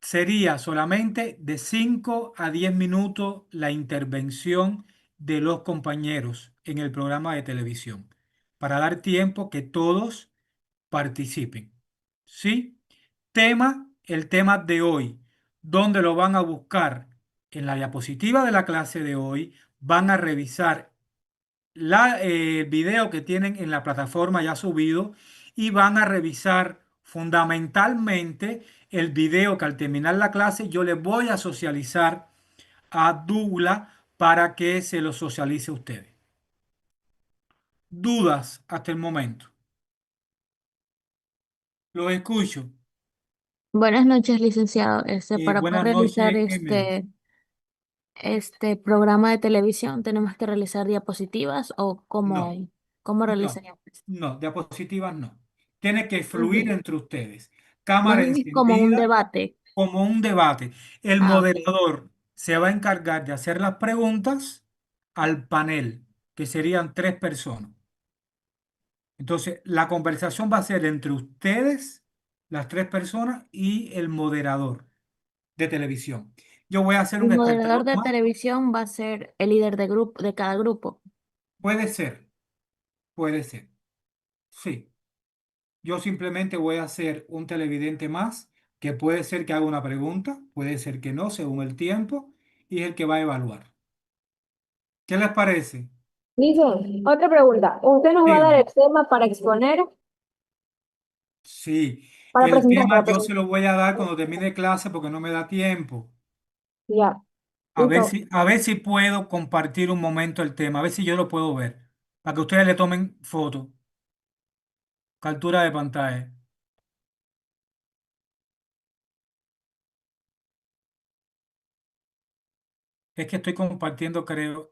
Sería solamente de 5 a 10 minutos la intervención de los compañeros en el programa de televisión, para dar tiempo que todos participen. ¿Sí? El tema de hoy, ¿dónde lo van a buscar? En la diapositiva de la clase de hoy van a revisar el video que tienen en la plataforma ya subido y van a revisar fundamentalmente el video que al terminar la clase yo les voy a socializar a Douglas para que se lo socialice a ustedes. ¿Dudas hasta el momento? Los escucho. Buenas noches, licenciado. Para poder Buenas realizar noches, Emily. este programa de televisión, ¿tenemos que realizar diapositivas o No, cómo no, realizaríamos esto? no, diapositivas no. Tiene que fluir Ujú. entre ustedes. Más Cámara bien es como un encendida debate. como un debate. El Ah, ok. moderador se va a encargar de hacer las preguntas al panel, que serían tres personas. Entonces, la conversación va a ser entre ustedes, las tres personas, y el moderador de televisión. Yo voy a hacer El un moderador espectador de más. televisión va a ser el líder de grupo de cada grupo. Puede ser, puede ser. Sí. Yo simplemente voy a ser un televidente más, que puede ser que haga una pregunta, puede ser que no, según el tiempo, y es el que va a evaluar. ¿Qué les parece? Listo. Otra pregunta. ¿Usted nos va a dar Dígame. el tema para exponer, Sí, el para tema yo se presentar? lo voy a dar cuando termine clase porque no me da tiempo. Ya. Listo. A ver si puedo compartir un momento el tema, a ver si yo lo puedo ver, para que ustedes le tomen foto, captura de pantalla. Es que estoy compartiendo, creo.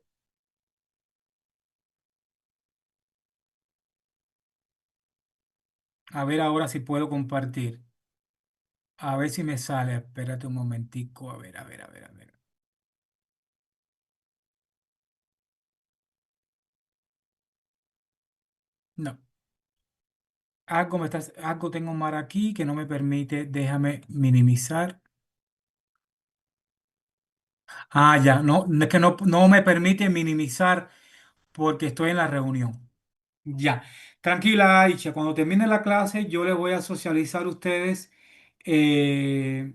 A ver ahora si puedo compartir. A ver si me sale. Espérate un momentico. A ver, a ver, a ver, a ver. No. Algo tengo mal aquí que no me permite. Déjame minimizar. Ah, ya. No, es que no me permite minimizar porque estoy en la reunión. Ya, tranquila, Aisha. Cuando termine la clase, yo les voy a socializar a ustedes eh,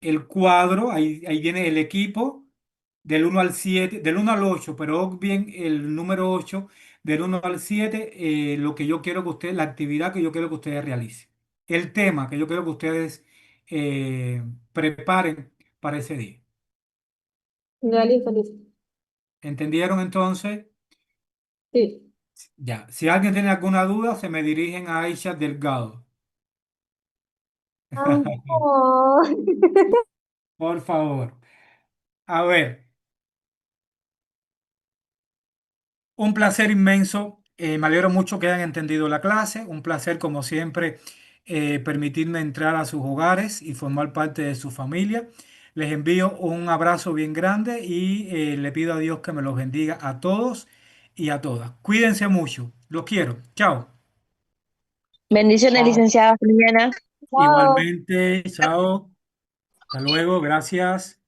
el cuadro, ahí viene el equipo del 1 al 7, del 1 al 8, pero bien el número 8, del 1 al 7, lo que yo quiero que ustedes, la actividad que yo quiero que ustedes realicen, el tema que yo quiero que ustedes preparen para ese día. Ya, listo, listo. ¿Entendieron entonces? Sí. Ya. Si alguien tiene alguna duda, se me dirigen a Aisha Delgado. Ay, no. Por favor. A ver. Un placer inmenso. Me alegro mucho que hayan entendido la clase. Un placer, como siempre, permitirme entrar a sus hogares y formar parte de su familia. Les envío un abrazo bien grande y le pido a Dios que me los bendiga a todos y a todas. Cuídense mucho. Los quiero. Chao. Bendiciones, Chao. licenciada Juliana. Igualmente. Chao. Hasta luego. Gracias.